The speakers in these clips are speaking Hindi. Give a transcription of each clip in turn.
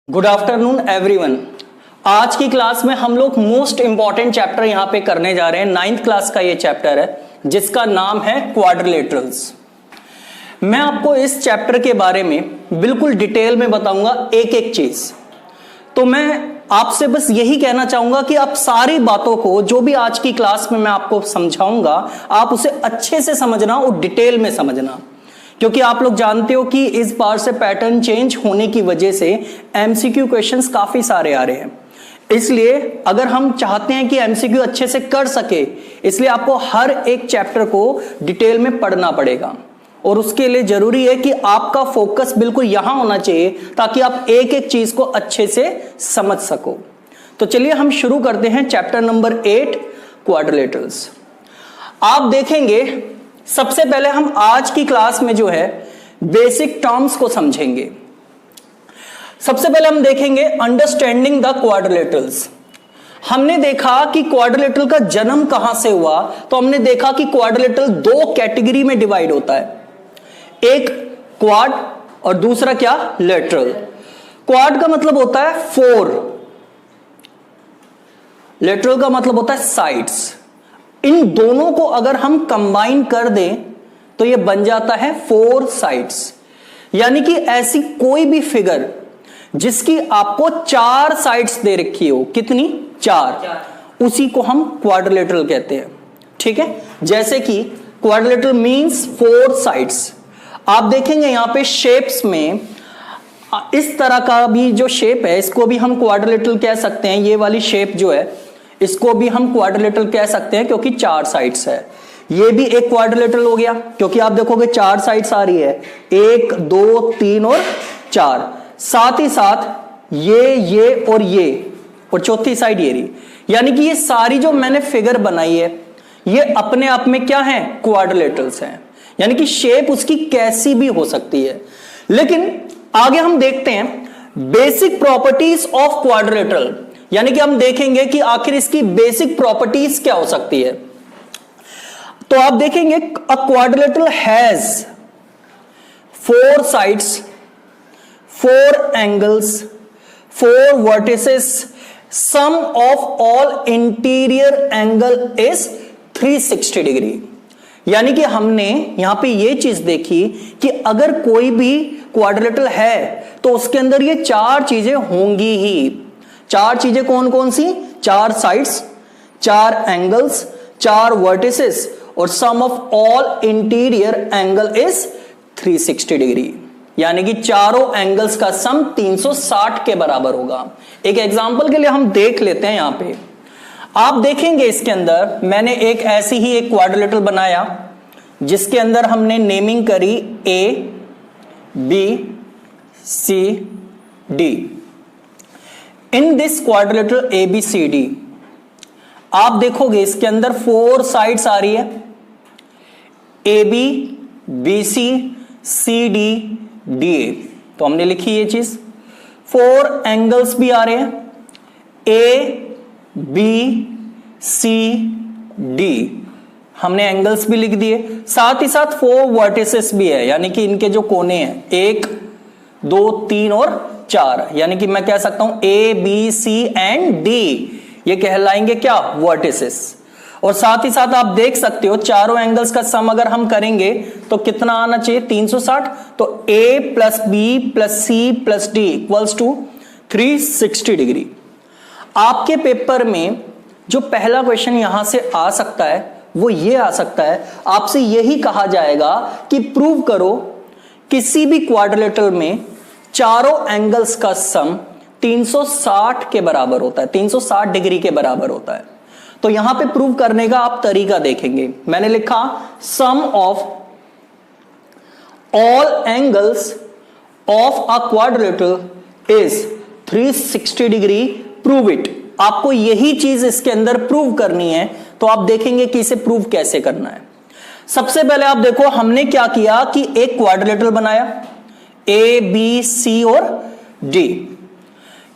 Good afternoon everyone. आज की क्लास में हम लोग मोस्ट इंपॉर्टेंट चैप्टर यहां पे करने जा रहे हैं। 9th क्लास का ये चैप्टर है जिसका नाम है क्वाड्रिलेटरल्स। मैं आपको इस चैप्टर के बारे में बिल्कुल डिटेल में बताऊंगा एक एक चीज। तो मैं आपसे बस यही कहना चाहूंगा कि आप सारी बातों को जो भी आज की क्लास में मैं आपको समझाऊंगा आप उसे अच्छे से समझना और डिटेल में समझना, क्योंकि आप लोग जानते हो कि इस बार से पैटर्न चेंज होने की वजह से एमसीक्यू क्वेश्चंस काफी सारे आ रहे हैं। इसलिए अगर हम चाहते हैं कि एमसीक्यू अच्छे से कर सके, इसलिए आपको हर एक चैप्टर को डिटेल में पढ़ना पड़ेगा और उसके लिए जरूरी है कि आपका फोकस बिल्कुल यहां होना चाहिए ताकि आप एक एक चीज को अच्छे से समझ सको। तो चलिए हम शुरू करते हैं चैप्टर नंबर 8 क्वाड्रिलेटरल्स। आप देखेंगे सबसे पहले हम आज की क्लास में जो है बेसिक टर्म्स को समझेंगे। सबसे पहले हम देखेंगे अंडरस्टैंडिंग द क्वाड्रिलेटरल्स। हमने देखा कि क्वाड्रिलेटरल का जन्म कहां से हुआ, तो हमने देखा कि क्वाड्रिलेटरल दो कैटेगरी में डिवाइड होता है, एक क्वाड और दूसरा क्या, लेटरल। क्वाड का मतलब होता है 4, लेटरल का मतलब होता है साइड्स। इन दोनों को अगर हम कंबाइन कर दें तो यह बन जाता है 4 साइड्स। यानी कि ऐसी कोई भी फिगर जिसकी आपको 4 साइड्स दे रखी हो, कितनी, 4, उसी को हम क्वाड्रिलेटरल कहते हैं। ठीक है, जैसे कि क्वाड्रिलेटरल मींस 4 साइड्स। आप देखेंगे यहां पे शेप्स में इस तरह का भी जो शेप है इसको भी हम क्वाड्रिलेटरल कह सकते हैं। ये वाली शेप जो है इसको भी हम क्वाड्रिलेटरल कह सकते हैं क्योंकि 4 साइड्स है। ये भी एक क्वाड्रिलेटरल हो गया क्योंकि आप देखोगे 4 साइड्स आ रही है, 1 2 3 और 4। साथ ही साथ ये और चौथी साइड ये रही। यानी कि ये सारी जो मैंने फिगर बनाई है ये अपने आप में क्या है, क्वाड्रिलेटरल्स हैं। यानी कि शेप उसकी कैसी भी हो सकती है। लेकिन आगे हम देखते हैं बेसिक प्रॉपर्टीज ऑफ क्वाड्रिलेटरल, यानी कि हम देखेंगे कि आखिर इसकी बेसिक प्रॉपर्टीज क्या हो सकती है। तो आप देखेंगे a quadrilateral has 4 sides, 4 angles, 4 vertices, sum of all interior angle is 360 degree. यानी कि हमने यहां पे ये चीज देखी कि अगर कोई भी क्वाड्रिलेटरल है तो उसके अंदर ये 4 चीजें होंगी ही। 4 चीजें कौन कौन सी, 4 साइड्स, 4 एंगल्स, 4 वर्टिसेस और sum of all interior angle is 360 degree. यानी कि चारों एंगल्स का सम 360 के बराबर होगा। एक एग्जांपल के लिए हम देख लेते हैं। यहां पे आप देखेंगे इसके अंदर मैंने एक ऐसी ही एक क्वाड्रिलेटरल बनाया जिसके अंदर हमने नेमिंग करी A B C D। In this quadrilateral ABCD आप देखोगे इसके अंदर 4 साइड्स आ रही है, AB BC CD DA। तो हमने लिखी ये चीज। 4 एंगल्स भी आ रहे हैं, A B C D, हमने एंगल्स भी लिख दिए। साथ ही साथ 4 वर्टिसेस भी है, यानी कि इनके जो कोने हैं 1 2 3 और 4, यानी कि मैं कह सकता हूं A B C and D, ये कहलाएंगे क्या, वर्टिसेस। और साथ ही साथ आप देख सकते हो चारों एंगल्स का सम अगर हम करेंगे तो कितना आना चाहिए, 360। तो A plus B plus C plus D equals to 360 degree. आपके पेपर में जो पहला क्वेश्चन यहां से आ सकता है वो ये आ सकता है, आपसे यही कहा जाएगा कि प्रूव करो किसी भी क्वाड्रिलेटरल में चारों एंगल्स का सम 360 के बराबर होता है, 360 डिग्री के बराबर होता है। तो यहां पे प्रूव करने का आप तरीका देखेंगे। मैंने लिखा sum of all angles of a quadrilateral is 360 degree, prove it. आपको यही चीज इसके अंदर प्रूव करनी है। तो आप देखेंगे कि इसे प्रूव कैसे करना है। सबसे पहले आप देखो हमने क्या किया कि एक क्वाड्रिलेटरल बनाया A B C और D।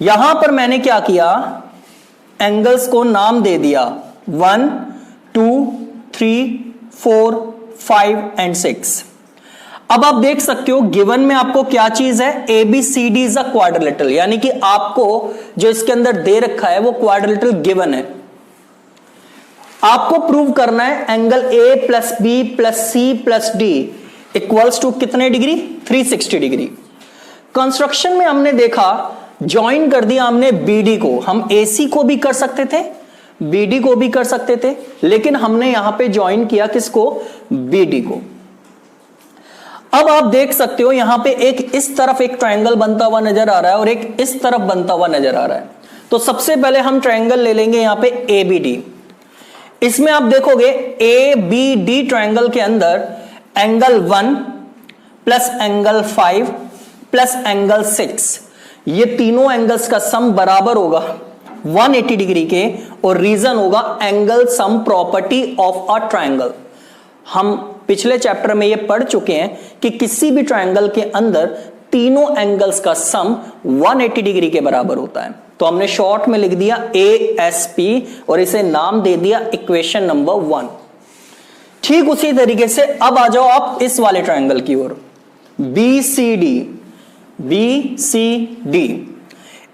यहां पर मैंने क्या किया, एंगल्स को नाम दे दिया 1 2 3 4 5 एंड 6। अब आप देख सकते हो गिवन में आपको क्या चीज है, ABCD इज अ क्वाड्रिलेटरल, यानी कि आपको जो इसके अंदर दे रखा है वो क्वाड्रिलेटरल गिवन है। आपको प्रूव करना है angle A plus B plus C plus D equals to कितने डिग्री, 360 डिग्री। कंस्ट्रक्शन में हमने देखा ज्वाइन कर दिया हमने BD को, हम AC को भी कर सकते थे BD को भी कर सकते थे, लेकिन हमने यहां पे ज्वाइन किया किसको, BD को। अब आप देख सकते हो यहां पे एक इस तरफ एक ट्रायंगल बनता हुआ नजर आ रहा है और एक इस तरफ बनता हुआ नजर आ रहा है। तो सबसे पहले हम ट्रायंगल ले लेंगे यहां पे ABD। इसमें आप देखोगे ABD ट्रायंगल के अंदर angle 1 plus angle 5 plus angle 6, ये तीनों एंगल्स का सम बराबर होगा 180 डिग्री के, और रीजन होगा angle sum property of a triangle. हम पिछले चैप्टर में ये पढ़ चुके हैं कि किसी भी ट्रायंगल के अंदर तीनों एंगल्स का सम 180 डिग्री के बराबर होता है। तो हमने शॉर्ट में लिख दिया ASP और इसे नाम दे दिया इक्वेशन नंबर 1। ठीक उसी तरीके से अब आ जाओ आप इस वाले ट्रायंगल की ओर, BCD।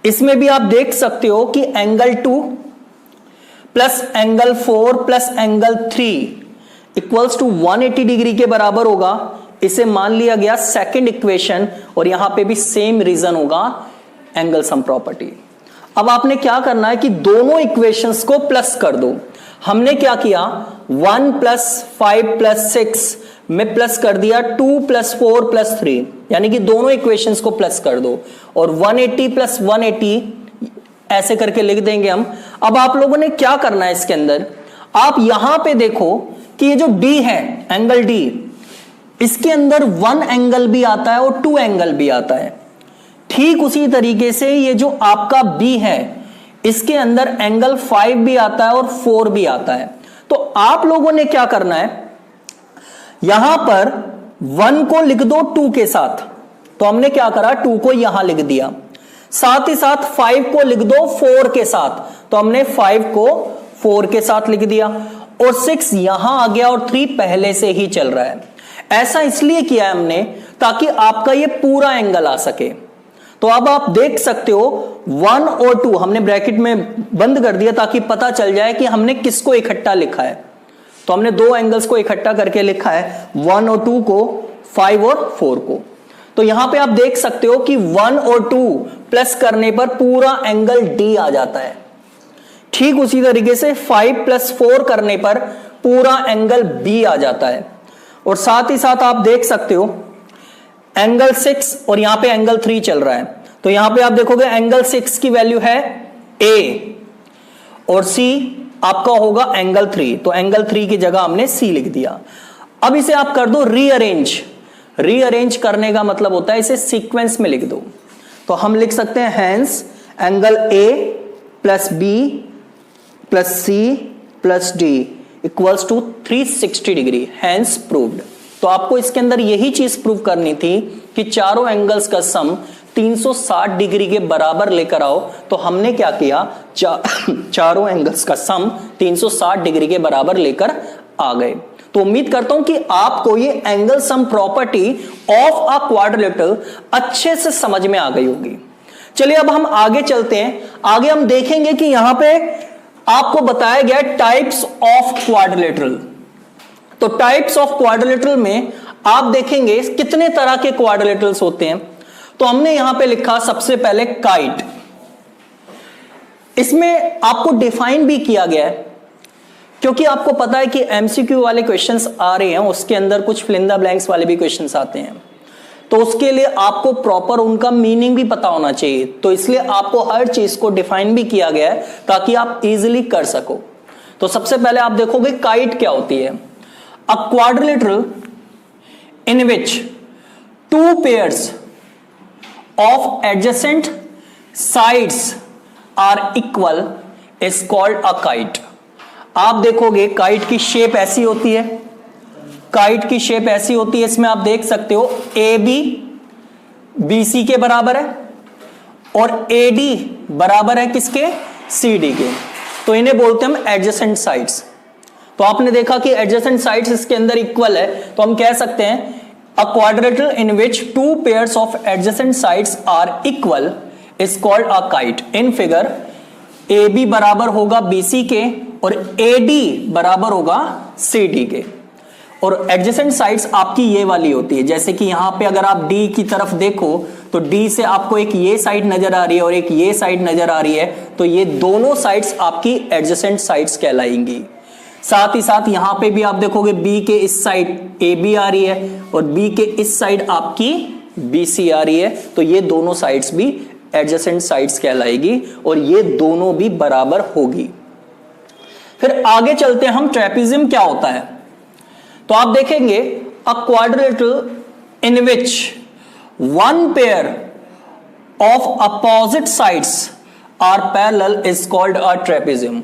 इसमें भी आप देख सकते हो कि angle 2 plus angle 4 plus angle 3 equals to 180 degree के बराबर होगा। इसे मान लिया गया सेकंड इक्वेशन, और यहां पे भी सेम रीजन होगा एंगल सम प्रॉपर्टी। अब आपने क्या करना है कि दोनों इक्वेशंस को प्लस कर दो। हमने क्या किया, 1 प्लस 5 प्लस 6 में प्लस कर दिया 2 प्लस 4 प्लस 3, यानी कि दोनों इक्वेशंस को प्लस कर दो, और 180 प्लस 180 ऐसे करके लिख देंगे हम। अब आप लोगों ने क्या करना है इसके अंदर, आप यहां पे देखो कि ये जो D है, एंगल D, इसके अंदर 1 एंगल भी आता है और 2 एंगल भी आता है। ठीक उसी तरीके से ये जो आपका B है, इसके अंदर एंगल 5 भी आता है और 4 भी आता है। तो आप लोगों ने क्या करना है, यहां पर 1 को लिख दो 2 के साथ, तो हमने क्या करा 2 को यहां लिख दिया, साथ ही साथ 5 को लिख दो 4 के साथ, तो हमने 5 को 4 के साथ लिख दिया, और 6 यहां आ गया और 3 पहले से ही चल रहा है। ऐसा इसलिए किया है हमने ताकि आपका ये पूरा एंगल आ सके। तो अब आप देख सकते हो 1 और 2 हमने ब्रैकेट में बंद कर दिया ताकि पता चल जाए कि हमने किसको इकट्ठा लिखा है। तो हमने दो एंगल्स को इकट्ठा करके लिखा है, 1 और 2 को, 5 और 4 को। तो यहां पे आप देख सकते हो कि 1 और 2 प्लस करने पर पूरा एंगल D आ जाता है। ठीक उसी तरीके से 5 प्लस 4 करने पर पूरा एंगल B आ जाता है। और साथ ही साथ आप देख सकते हो एंगल 6 और यहां पे एंगल 3 चल रहा है, तो यहां पे आप देखोगे एंगल 6 की वैल्यू है A और C आपका होगा एंगल 3, तो एंगल 3 की जगह हमने C लिख दिया। अब इसे आप कर दो रीअरेंज। रीअरेंज करने का मतलब होता है इसे सीक्वेंस में लिख दो। तो हम लिख सकते हैं hence angle A plus B plus C plus D equals to 360 degree, hence proved. तो आपको इसके अंदर यही चीज प्रूव करनी थी कि चारों एंगल्स का सम 360 डिग्री के बराबर लेकर आओ। तो हमने क्या किया, चारों एंगल्स का सम 360 डिग्री के बराबर लेकर आ गए। तो उम्मीद करता हूं कि आपको ये angle sum property of a quadrilateral अच्छे से समझ में आ गई होगी। चलिए अब हम आगे चलते हैं। आगे हम देखेंगे कि यहां पे आपको बताया गया टाइप्स ऑफ क्वाड्रिलेटरल। तो टाइप्स ऑफ क्वाड्रिलेटरल में आप देखेंगे कितने तरह के क्वाड्रिलेटरल्स होते हैं। तो हमने यहां पे लिखा सबसे पहले काइट। इसमें आपको डिफाइन भी किया गया है, क्योंकि आपको पता है कि एमसीक्यू वाले क्वेश्चंस आ रहे हैं, उसके अंदर कुछ फिल इन द ब्लैंक्स वाले भी क्वेश्चंस आते हैं, तो उसके लिए आपको प्रॉपर उनका मीनिंग भी पता होना चाहिए। तो इसलिए आपको हर चीज को डिफाइन भी किया गया है ताकि आप इजीली कर सको। तो सबसे पहले आप देखोगे काइट क्या होती है। A quadrilateral in which 2 pairs of adjacent sides are equal is called a kite. आप देखोगे काइट की शेप ऐसी होती है, काइट की शेप ऐसी होती है। इसमें आप देख सकते हो AB BC के बराबर है और AD बराबर है किसके, CD के। तो इन्हें बोलते हैं हम एडजेसेंट साइड्स। तो आपने देखा कि एडजेसेंट साइड्स इसके अंदर इक्वल है, तो हम कह सकते हैं a quadrilateral in which two pairs of adjacent sides are equal is called a kite. In figure A B बराबर होगा बी सी के और ए डी बराबर होगा सी डी के, और एडजेसेंट साइड्स आपकी ये वाली होती है। जैसे कि यहां पे अगर आप डी की तरफ देखो तो डी से आपको एक ये साइड नजर आ रही है और एक ये साइड नजर आ रही है, तो ये दोनों साइड्स आपकी एडजेसेंट साइड्स कहलाएंगी। साथ ही साथ यहां पे भी आप देखोगे बी के इस साइड ए बी आ रही है और बी के इस साइड आपकी बी सी आ रही है, तो ये दोनों साइड्स भी एडजेसेंट साइड्स कहलाएगी और ये दोनों भी बराबर होगी। फिर आगे चलते हैं हम, ट्रेपेजियम क्या होता है। तो आप देखेंगे a quadrilateral in which one pair of opposite sides are parallel is called a trapezium.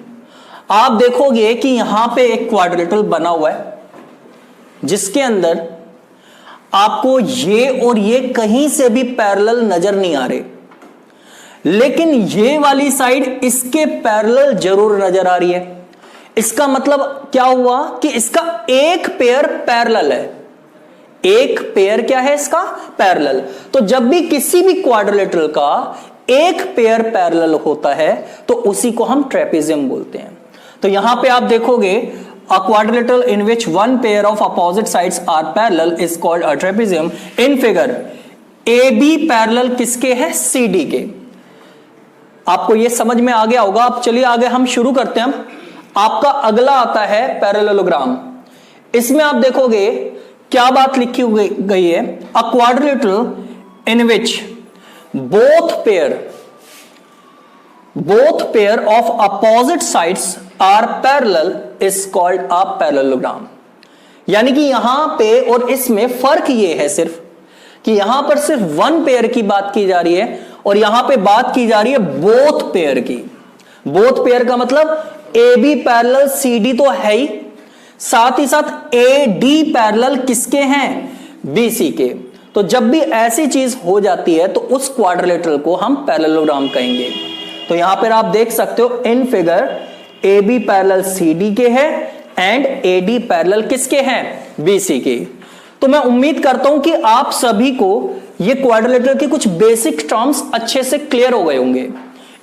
आप देखोगे कि यहां पे एक क्वाड्रिलेटरल बना हुआ है जिसके अंदर आपको ये और ये कहीं से भी पैरेलल नजर नहीं आ रहे, लेकिन ये वाली साइड इसके पैरेलल जरूर नजर आ रही है। इसका मतलब क्या हुआ कि इसका एक पेयर पैरेलल है। एक पेयर क्या है इसका? पैरेलल। तो जब भी किसी भी क्वाड्रिलेटरल का एक पेयर पैरेलल होता है तो उसी को हम ट्रेपेजियम बोलते हैं। तो यहां पे आप देखोगे a quadrilateral in which one pair of opposite sides are parallel is called a trapezium. In figure A B parallel किसके है? सी डी के। आपको यह समझ में आ गया होगा। अब चलिए आगे हम शुरू करते हैं। आपका अगला आता है पैरेललोग्राम। इसमें आप देखोगे क्या बात लिखी गई है, a quadrilateral in which both pair of opposite sides are parallel is called a parallelogram. यानी कि यहां पे और इसमें फर्क ये है सिर्फ कि यहां पर सिर्फ वन पेयर की बात की जा रही है और यहां पे बात की जा रही है बोथ पेयर की। बोथ पेयर का मतलब A B parallel C D तो है ही, साथ ही साथ ए डी पैरेलल किसके हैं? बी सी के। तो जब भी ऐसी चीज हो जाती है तो उस क्वाड्रिलेटरल को हम पैरेललोग्राम कहेंगे। तो यहां पर आप देख सकते हो in figure A B parallel C D के है एंड ए डी पैरेलल किसके हैं? बी सी के। तो मैं उम्मीद करता हूं कि आप सभी को ये क्वाड्रिलेटरल के कुछ बेसिक टर्म्स अच्छे से क्लियर हो गए होंगे।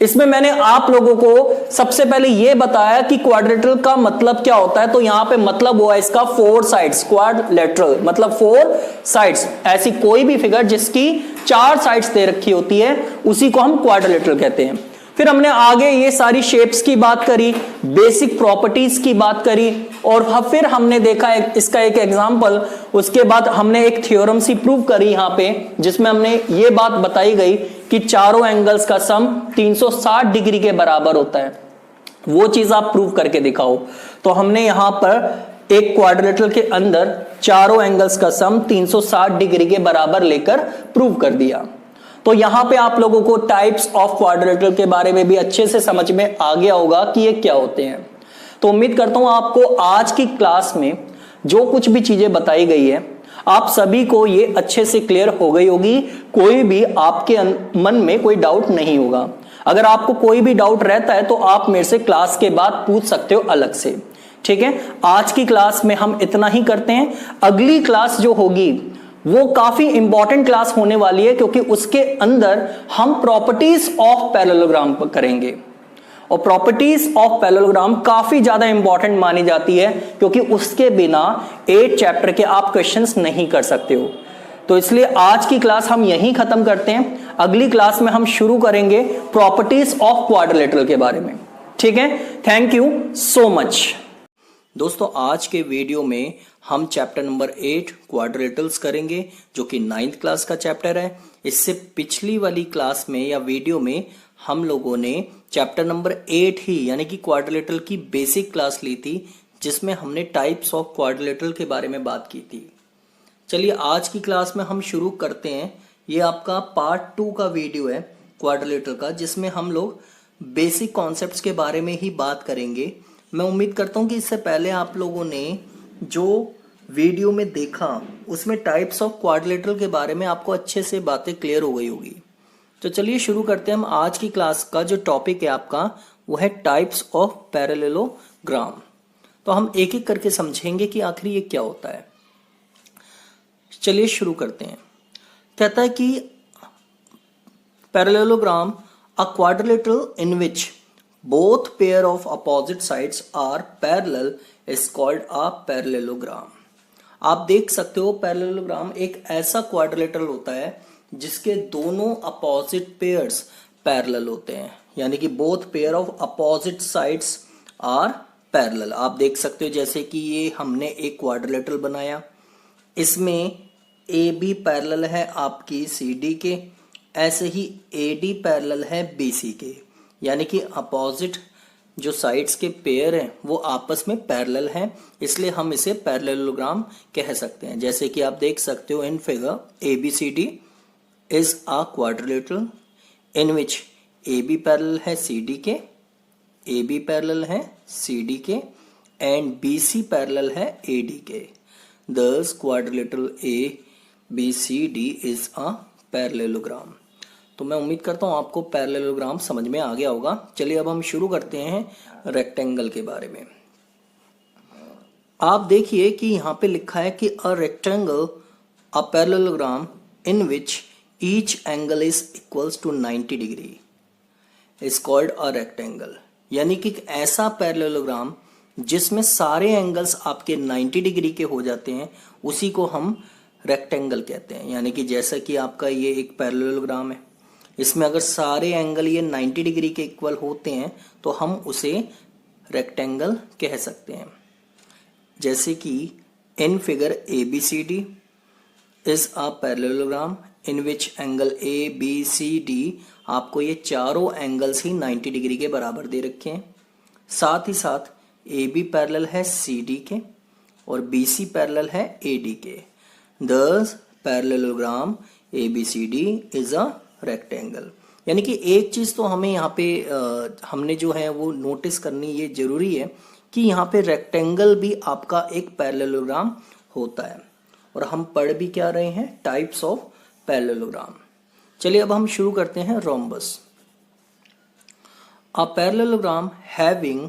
इसमें मैंने आप लोगों को सबसे पहले यह बताया कि क्वाड्रिलेटरल का मतलब क्या होता है। तो यहां पे मतलब हुआ इसका फोर साइड्स, क्वाड्रिलेटरल मतलब फोर साइड्स। ऐसी कोई भी फिगर जिसकी चार साइड्स दे रखी होती है उसी को हम क्वाड्रिलेटरल कहते हैं। फिर हमने आगे ये सारी शेप्स की बात करी, बेसिक प्रॉपर्टीज की बात करी और फिर हमने देखा इसका एक एग्जांपल। उसके बाद हमने एक थ्योरम सी प्रूव करी यहां पे, जिसमें हमने ये बात बताई गई कि चारों एंगल्स का सम 360 डिग्री के बराबर होता है। वो चीज आप प्रूव करके दिखाओ। तो हमने यहां पर एक क्वाड्रिलेटरल के अंदर चारों एंगल्स का सम 360 डिग्री के बराबर लेकर प्रूव कर दिया। तो यहां पे आप लोगों को टाइप्स ऑफ क्वाड्रिलेटरल के बारे में भी अच्छे से समझ में आ गया होगा कि ये क्या होते हैं। तो उम्मीद करता हूं आपको आज की क्लास में जो कुछ भी चीजें बताई गई है आप सभी को ये अच्छे से क्लियर हो गई होगी। कोई भी आपके मन में कोई डाउट नहीं होगा। अगर आपको कोई भी डाउट रहता है तो आप मेरे से क्लास के बाद पूछ सकते हो अलग से, ठीक है। आज की क्लास में हम इतना ही करते हैं। अगली क्लास जो होगी वो काफी इंपॉर्टेंट क्लास होने वाली है, क्योंकि उसके अंदर हम प्रॉपर्टीज ऑफ पैरेललोग्राम करेंगे और प्रॉपर्टीज ऑफ पैरेललोग्राम काफी ज्यादा इंपॉर्टेंट मानी जाती है, क्योंकि उसके बिना 8 चैप्टर के आप क्वेश्चंस नहीं कर सकते हो। तो इसलिए आज की क्लास हम यहीं खत्म करते हैं। अगली क्लास में हम शुरू करेंगे प्रॉपर्टीज ऑफ क्वाड्रिलेटरल के बारे में, ठीक है। Thank you so much. दोस्तों आज के वीडियो में हम चैप्टर नंबर 8 क्वाड्रिलेटरल्स करेंगे, जो कि 9th क्लास का चैप्टर है। इससे पिछली वाली क्लास में या वीडियो में हम लोगों ने चैप्टर नंबर 8 ही यानी कि क्वाड्रिलेटरल की बेसिक क्लास ली थी, जिसमें हमने टाइप्स ऑफ क्वाड्रिलेटरल के बारे में बात की थी। चलिए आज की क्लास में हम शुरू करते हैं। ये आपका पार्ट 2 का वीडियो है क्वाड्रिलेटरल का, जिसमें हम लोग बेसिक कॉन्सेप्ट्स के बारे में ही बात करेंगे। मैं उम्मीद करता हूँ कि इससे पहले आप लोगों ने जो वीडियो में देखा उसमें टाइप्स ऑफ क्वाड्रिलेटरल के बारे में आपको अच्छे से बातें क्लियर हो गई होगी। तो चलिए शुरू करते हैं हम। आज की क्लास का जो टॉपिक है आपका वो है टाइप्स ऑफ पैरेललोग्राम। तो हम एक एक करके समझेंगे कि आखिर ये क्या होता है। चलिए शुरू करते हैं। कहता है कि parallelogram a quadrilateral in which both pair of opposite sides are parallel is called a parallelogram. आप देख सकते हो पैरेललोग्राम एक ऐसा क्वाड्रिलेटरल होता है जिसके दोनों अपोजिट पेयर्स पैरेलल होते हैं, यानी कि both pair of opposite sides are parallel. आप देख सकते हो जैसे कि ये हमने एक क्वाड्रिलेटरल बनाया, इसमें ए बी पैरेलल है आपकी सी डी के, ऐसे ही ए डी पैरेलल है बी सी के, यानी कि अपोजिट जो साइड्स के पेयर हैं वो आपस में पैरेलल हैं, इसलिए हम इसे पैरेललोग्राम कह सकते हैं। जैसे कि आप देख सकते हो in figure A B C D is a quadrilateral in which A B parallel है सी डी के, ए बी पैरेलल है सी डी के एंड बी सी पैरेलल है ए डी के। Thus quadrilateral A B C D is a parallelogram। तो मैं उम्मीद करता हूं आपको पैरेललोग्राम समझ में आ गया होगा। चलिए अब हम शुरू करते हैं रेक्टेंगल के बारे में। आप देखिए कि यहां पे लिखा है कि a rectangle a parallelogram in which each angle is equals to 90 degree is called a rectangle, यानी कि एक ऐसा पैरेललोग्राम जिसमें सारे एंगल्स आपके 90 डिग्री के हो जाते हैं उसी को हम रेक्टेंगल कहते हैं। यानी कि जैसा कि आपका ये एक पैरेललोग्राम है, इसमें अगर सारे एंगल ये 90 डिग्री के इक्वल होते हैं तो हम उसे रेक्टेंगल कह सकते हैं। जैसे कि in figure A B C D is a parallelogram in which angle A B C D, आपको ये चारों एंगल्स ही 90 डिग्री के बराबर दे रखे हैं। साथ ही साथ ए बी पैरेलल है सी डी के और बी सी पैरेलल है ए डी के। Thus parallelogram A B C D is a rectangle. यानी कि एक चीज तो हमें यहाँ पे हमने जो है वो नोटिस करनी ये जरूरी है कि यहाँ पे रेक्टेंगल भी आपका एक पैरेललोग्राम होता है। और हम पढ़ भी क्या रहे हैं, टाइप्स ऑफ पैरेललोग्राम। चलिए अब हम शुरू करते हैं rhombus. A parallelogram having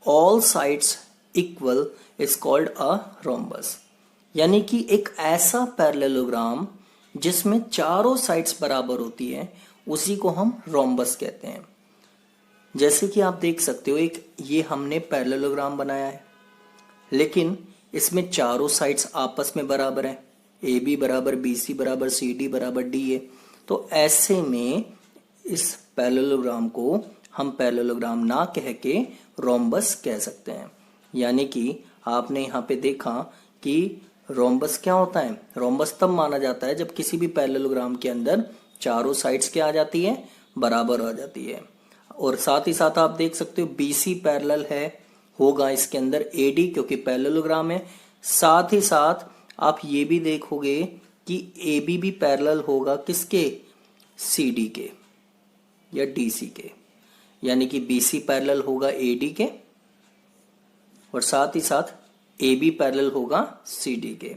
all sides equal is called a rhombus, यानी कि एक ऐसा पैरेललोग्राम जिसमें चारों साइड्स बराबर होती है उसी को हम रोम्बस कहते हैं। जैसे कि आप देख सकते हो एक ये हमने पैरेललोग्राम बनाया है, लेकिन इसमें चारों साइड्स आपस में बराबर है, ए बी बराबर बी सी बराबर सी डी बराबर डी है। तो ऐसे में इस पैरेललोग्राम को हम पैरेललोग्राम ना कह के रोम्बस कह सकते हैं। यानी कि आपने यहाँ पे देखा कि रोम्बस क्या होता है, रोम्बस तब माना जाता है जब किसी भी पैरेललोग्राम के अंदर चारों साइड्स क्या आ जाती है, बराबर आ जाती है। और साथ ही साथ आप देख सकते हो बी सी पैरेलल है होगा इसके अंदर ए डी, क्योंकि पैरेललोग्राम है। साथ ही साथ आप ये भी देखोगे कि ए बी भी पैरेलल होगा किसके, सी डी के या डी सी के, यानी कि बी सी पैरेलल होगा ए डी के और साथ ही साथ ए बी पैरेलल होगा सी डी के।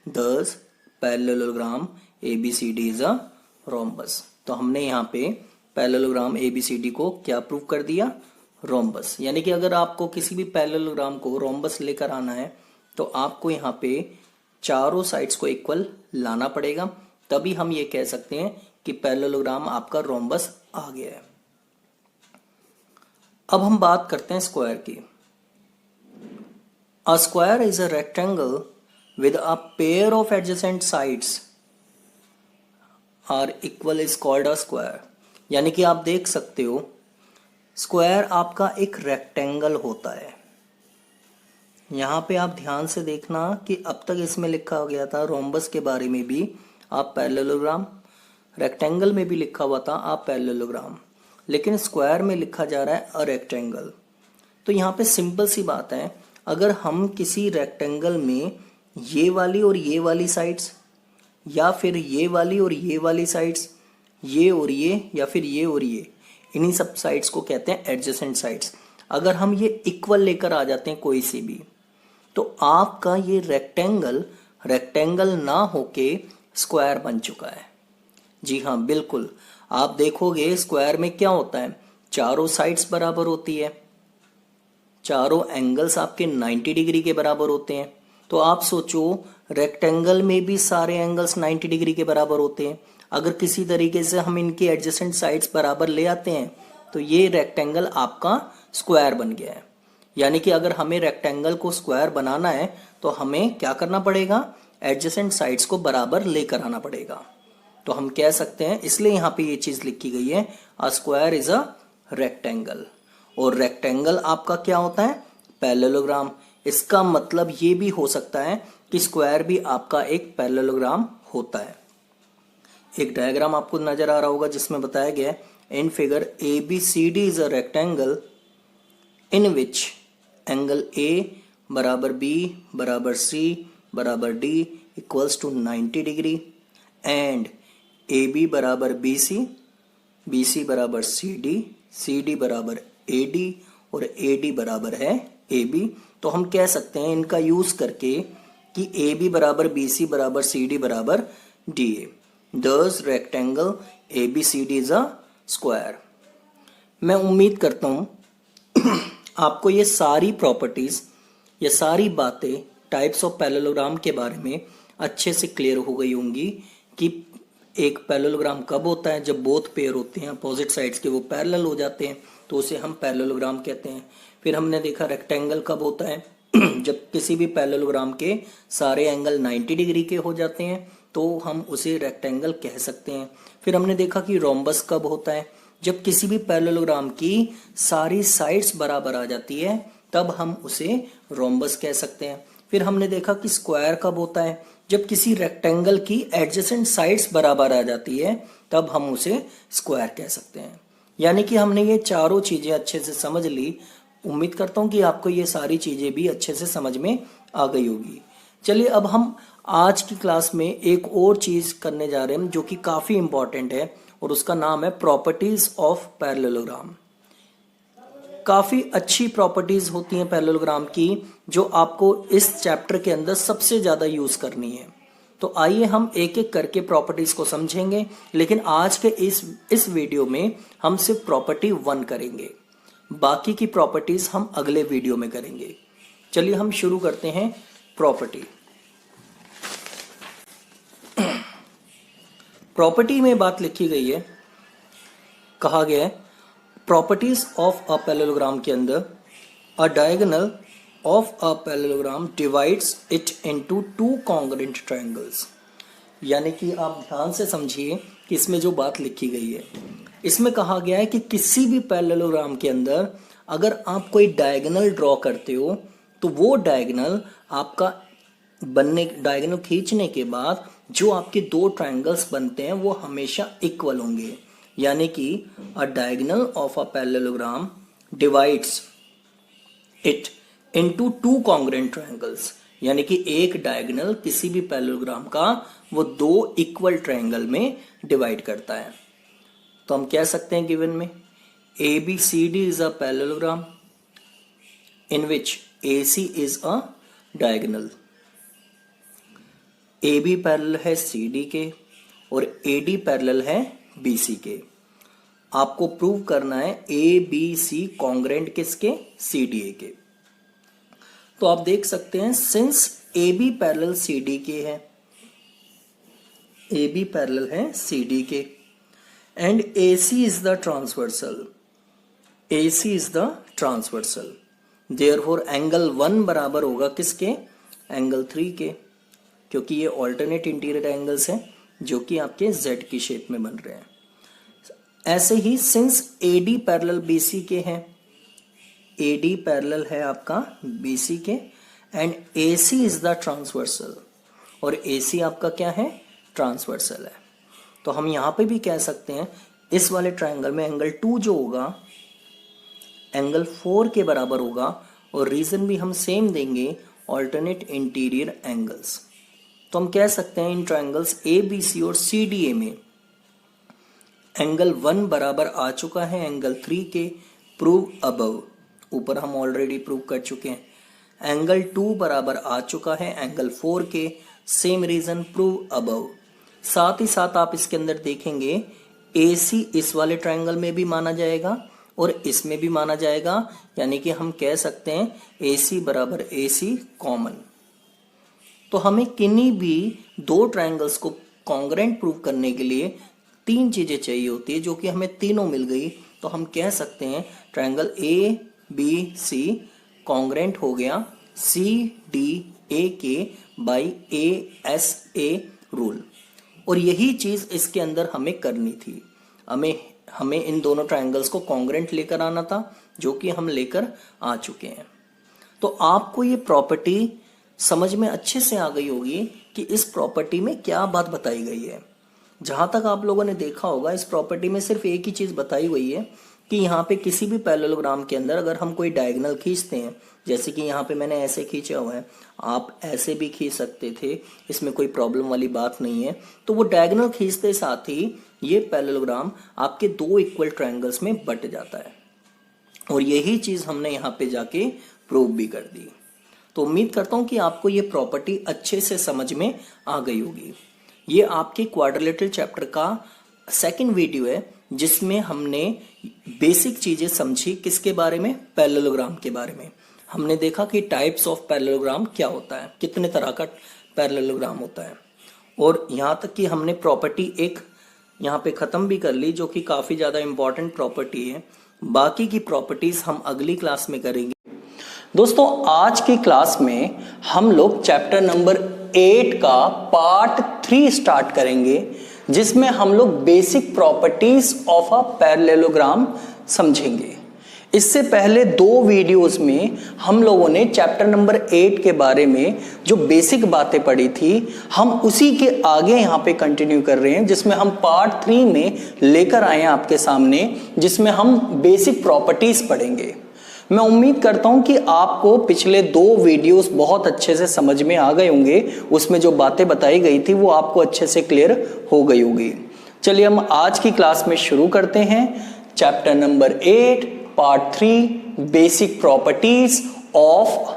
Thus parallelogram A B C D is a rhombus. तो हमने यहाँ पे parallelogram A B C D को क्या प्रूव कर दिया, रोम्बस। यानी कि अगर आपको किसी भी पैरेललोग्राम को रोम्बस लेकर आना है तो आपको यहाँ पे चारों साइड्स को इक्वल लाना पड़ेगा, तभी हम ये कह सकते हैं कि पैरेललोग्राम आपका रोम्बस आ गया है। अब हम बात करते हैं स्क्वायर की। A square is a rectangle with a pair of adjacent sides are equal is called a square। यानी कि आप देख सकते हो स्क्वायर आपका एक रेक्टेंगल होता है। यहाँ पे आप ध्यान से देखना कि अब तक इसमें लिखा गया था रोम्बस के बारे में भी आप पैरेललोग्राम, रेक्टेंगल में भी लिखा हुआ था आप पैरेललोग्राम, लेकिन स्क्वायर में लिखा जा रहा है अ रेक्टेंगल। तो यहाँ पे सिंपल सी बात है, अगर हम किसी रेक्टेंगल में ये वाली और ये वाली साइड्स या फिर ये वाली और ये वाली साइड्स, ये और ये या फिर ये और ये, इन्हीं सब साइड्स को कहते हैं एडजेसेंट साइड्स। अगर हम ये इक्वल लेकर आ जाते हैं कोई सी भी, तो आपका ये रेक्टेंगल ना होके स्क्वायर बन चुका है। जी हाँ बिल्कुल, आप देखोगे स्क्वायर में क्या होता है, चारों साइड्स बराबर होती है, चारों एंगल्स आपके 90 डिग्री के बराबर होते हैं, तो आप सोचो रेक्टेंगल में भी सारे एंगल्स 90 डिग्री के बराबर होते हैं। अगर किसी तरीके से हम इनके एडजेसेंट साइड्स बराबर ले आते हैं तो ये रेक्टेंगल आपका स्क्वायर बन गया है। यानी कि अगर हमें रेक्टेंगल को स्क्वायर बनाना है तो हमें क्या करना पड़ेगा, एडजेसेंट साइड्स को बराबर लेकर आना पड़ेगा। तो हम कह सकते हैं, इसलिए यहां पे ये चीज लिखी गई है, a square is a rectangle. और रेक्टेंगल आपका क्या होता है, पैरेललोग्राम। इसका मतलब ये भी हो सकता है कि स्क्वायर भी आपका एक पैरेललोग्राम होता है। एक डायग्राम आपको नजर आ रहा होगा जिसमें बताया गया है, in figure ABCD is a rectangle in which angle A बराबर B बराबर C बराबर D equals to 90 degree and AB बराबर BC, BC बराबर CD, CD बराबर AD और AD बराबर है AB। तो हम कह सकते हैं इनका यूज करके कि AB बराबर BC बराबर CD बराबर DA। Thus rectangle ABCD is a square. मैं उम्मीद करता हूं आपको ये सारी प्रॉपर्टीज, ये सारी बातें टाइप्स ऑफ पैरेललोग्राम के बारे में अच्छे से क्लियर हो गई होंगी कि एक पैरेललोग्राम कब होता है, जब बोथ पेयर होते हैं अपोजिट साइड्स के, वो पैरेलल हो जाते हैं तो उसे हम पैरेललोग्राम कहते हैं। फिर हमने देखा रेक्टेंगल कब होता है जब किसी भी पैरेललोग्राम के सारे एंगल 90 डिग्री के हो जाते हैं तो हम उसे रेक्टेंगल कह सकते हैं। फिर हमने देखा कि रोम्बस कब होता है, जब किसी भी पैरेललोग्राम की सारी साइड्स बराबर आ जाती है तब हम उसे रोम्बस कह सकते हैं। फिर हमने देखा कि स्क्वायर कब होता है, जब किसी रेक्टेंगल की एडजेसेंट साइड्स बराबर आ जाती है तब हम उसे स्क्वायर कह सकते हैं। यानी कि हमने ये चारों चीजें अच्छे से समझ ली। उम्मीद करता हूं कि आपको ये सारी चीजें भी अच्छे से समझ में आ गई होगी। चलिए अब हम आज की क्लास में एक और चीज करने जा रहे हैं जो कि काफी इंपॉर्टेंट है और उसका नाम है प्रॉपर्टीज ऑफ पैरेललोग्राम। काफी अच्छी प्रॉपर्टीज होती हैं पैरेललोग्राम की जो आपको इस चैप्टर के अंदर सबसे ज्यादा यूज करनी है। तो आइए हम एक एक करके प्रॉपर्टीज को समझेंगे, लेकिन आज के इस वीडियो में हम सिर्फ प्रॉपर्टी 1 करेंगे, बाकी की प्रॉपर्टीज हम अगले वीडियो में करेंगे। चलिए हम शुरू करते हैं प्रॉपर्टी। प्रॉपर्टी में बात लिखी गई है, कहा गया है प्रॉपर्टीज ऑफ अ पैरेललोग्राम के अंदर अ diagonal of a parallelogram divides it into 2 congruent triangles. यानी कि आप ध्यान से समझिए कि इसमें जो बात लिखी गई है, इसमें कहा गया है कि किसी भी पैरेललोग्राम के अंदर अगर आप कोई डायगोनल ड्रॉ करते हो तो वो डायगोनल आपका डायगोनल खींचने के बाद जो आपके 2 ट्रायंगल्स बनते हैं वो हमेशा इक्वल होंगे। यानी कि अ diagonal of a parallelogram divides it into 2 congruent triangles. यानी कि एक डायगोनल किसी भी पैरेललोग्राम का वो 2 इक्वल ट्रायंगल में डिवाइड करता है। तो हम कह सकते हैं गिवन में ABCD is a parallelogram in which AC is a diagonal. AB parallel है CD के और AD पैरेलल है BC के। आपको प्रूव करना है ABC कॉन्ग्रुएंट किसके, CDA के। तो आप देख सकते हैं सिंस AB पैरेलल CD के है, AB पैरेलल है CD के and AC is the transversal, AC is the transversal, therefore angle 1 बराबर होगा किसके, एंगल 3 के, क्योंकि ये ऑल्टरनेट इंटीरियर एंगल्स हैं जो कि आपके Z की शेप में बन रहे हैं। ऐसे ही सिंस AD पैरेलल BC के हैं, AD पैरेलल है आपका BC के and AC is the transversal और AC आपका क्या है, ट्रांसवर्सल है। तो हम यहां पे भी कह सकते हैं इस वाले ट्रायंगल में एंगल 2 जो होगा एंगल 4 के बराबर होगा और रीजन भी हम सेम देंगे, ऑल्टरनेट इंटीरियर एंगल्स। तो हम कह सकते हैं इन ट्रायंगल्स ABC और CDA में एंगल 1 बराबर आ चुका है एंगल 3 के, प्रूव अबव, ऊपर हम ऑलरेडी प्रूव कर चुके हैं। एंगल 2 बराबर आ चुका है एंगल 4 के, सेम रीजन, प्रूव अबव। साथ ही साथ आप इसके अंदर देखेंगे AC इस वाले ट्रायंगल में भी माना जाएगा और इसमें भी माना जाएगा, यानी कि हम कह सकते हैं AC बराबर AC कॉमन। तो हमें किन्हीं भी दो ट्रायंगल्स को कॉन्ग्रेंट प्रूव करने के लिए तीन चीजें चाहिए होती है, जो कि हमें तीनों मिल गई। तो हम कह सकते हैं triangle A B C congruent हो गया सी डी ए के by A S A rule. और यही चीज इसके अंदर हमें करनी थी, हमें इन दोनों ट्रायंगल्स को कॉन्ग्रेंट लेकर आना था, जो कि हम लेकर आ चुके हैं। तो आपको ये प्रॉपर्टी समझ में अच्छे से आ गई होगी कि इस प्रॉपर्टी में क्या बात बताई गई है। जहां तक आप लोगों ने देखा होगा, इस प्रॉपर्टी में सिर्फ एक ही चीज बताई हुई है कि यहाँ पे किसी भी पैरेललोग्राम के अंदर अगर हम कोई डायगोनल खींचते हैं, जैसे कि यहाँ पे मैंने ऐसे खींचा हुआ है, आप ऐसे भी खींच सकते थे, इसमें कोई प्रॉब्लम वाली बात नहीं है। तो वो डायगोनल खींचते साथ ही ये पैरेललोग्राम आपके दो इक्वल ट्रायंगल्स में बट जाता है। और यही चीज हमने यहाँ पे जाके प्रूव भी कर दी। तो उम्मीद करता हूं कि आपको ये प्रॉपर्टी अच्छे से समझ में आ गई होगी। ये आपके क्वाड्रिलेटरल चैप्टर का सेकंड वीडियो है, जिसमें हमने बेसिक चीजें समझी। किसके बारे में? पैरेललोग्राम के बारे में। हमने देखा कि टाइप्स ऑफ पैरेललोग्राम क्या होता है, कितने तरह का पैरेललोग्राम होता है, और यहाँ तक कि हमने प्रॉपर्टी एक यहाँ पे खत्म भी कर ली, जो कि काफी ज्यादा इंपॉर्टेंट प्रॉपर्टी है। बाकी की प्रॉपर्टीज हम अगली क्लास में करेंगे। दोस्तों, आज की क्लास में हम लोग चैप्टर नंबर 8 का पार्ट 3 स्टार्ट करेंगे, जिसमें हम लोग basic properties of a parallelogram समझेंगे। इससे पहले दो वीडियोस में हम लोगों ने चैप्टर नंबर 8 के बारे में जो बेसिक बातें पढ़ी थी, हम उसी के आगे यहाँ पे कंटिन्यू कर रहे हैं, जिसमें हम पार्ट 3 में लेकर आए हैं आपके सामने, जिसमें हम बेसिक प्रॉपर्टीज पढ़ेंगे। मैं उम्मीद करता हूं कि आपको पिछले दो वीडियोस बहुत अच्छे से समझ में आ गए होंगे। उसमें जो बातें बताई गई थी वो आपको अच्छे से क्लियर हो गई होगी। चलिए हम आज की क्लास में शुरू करते हैं। Chapter number 8 part 3 basic properties of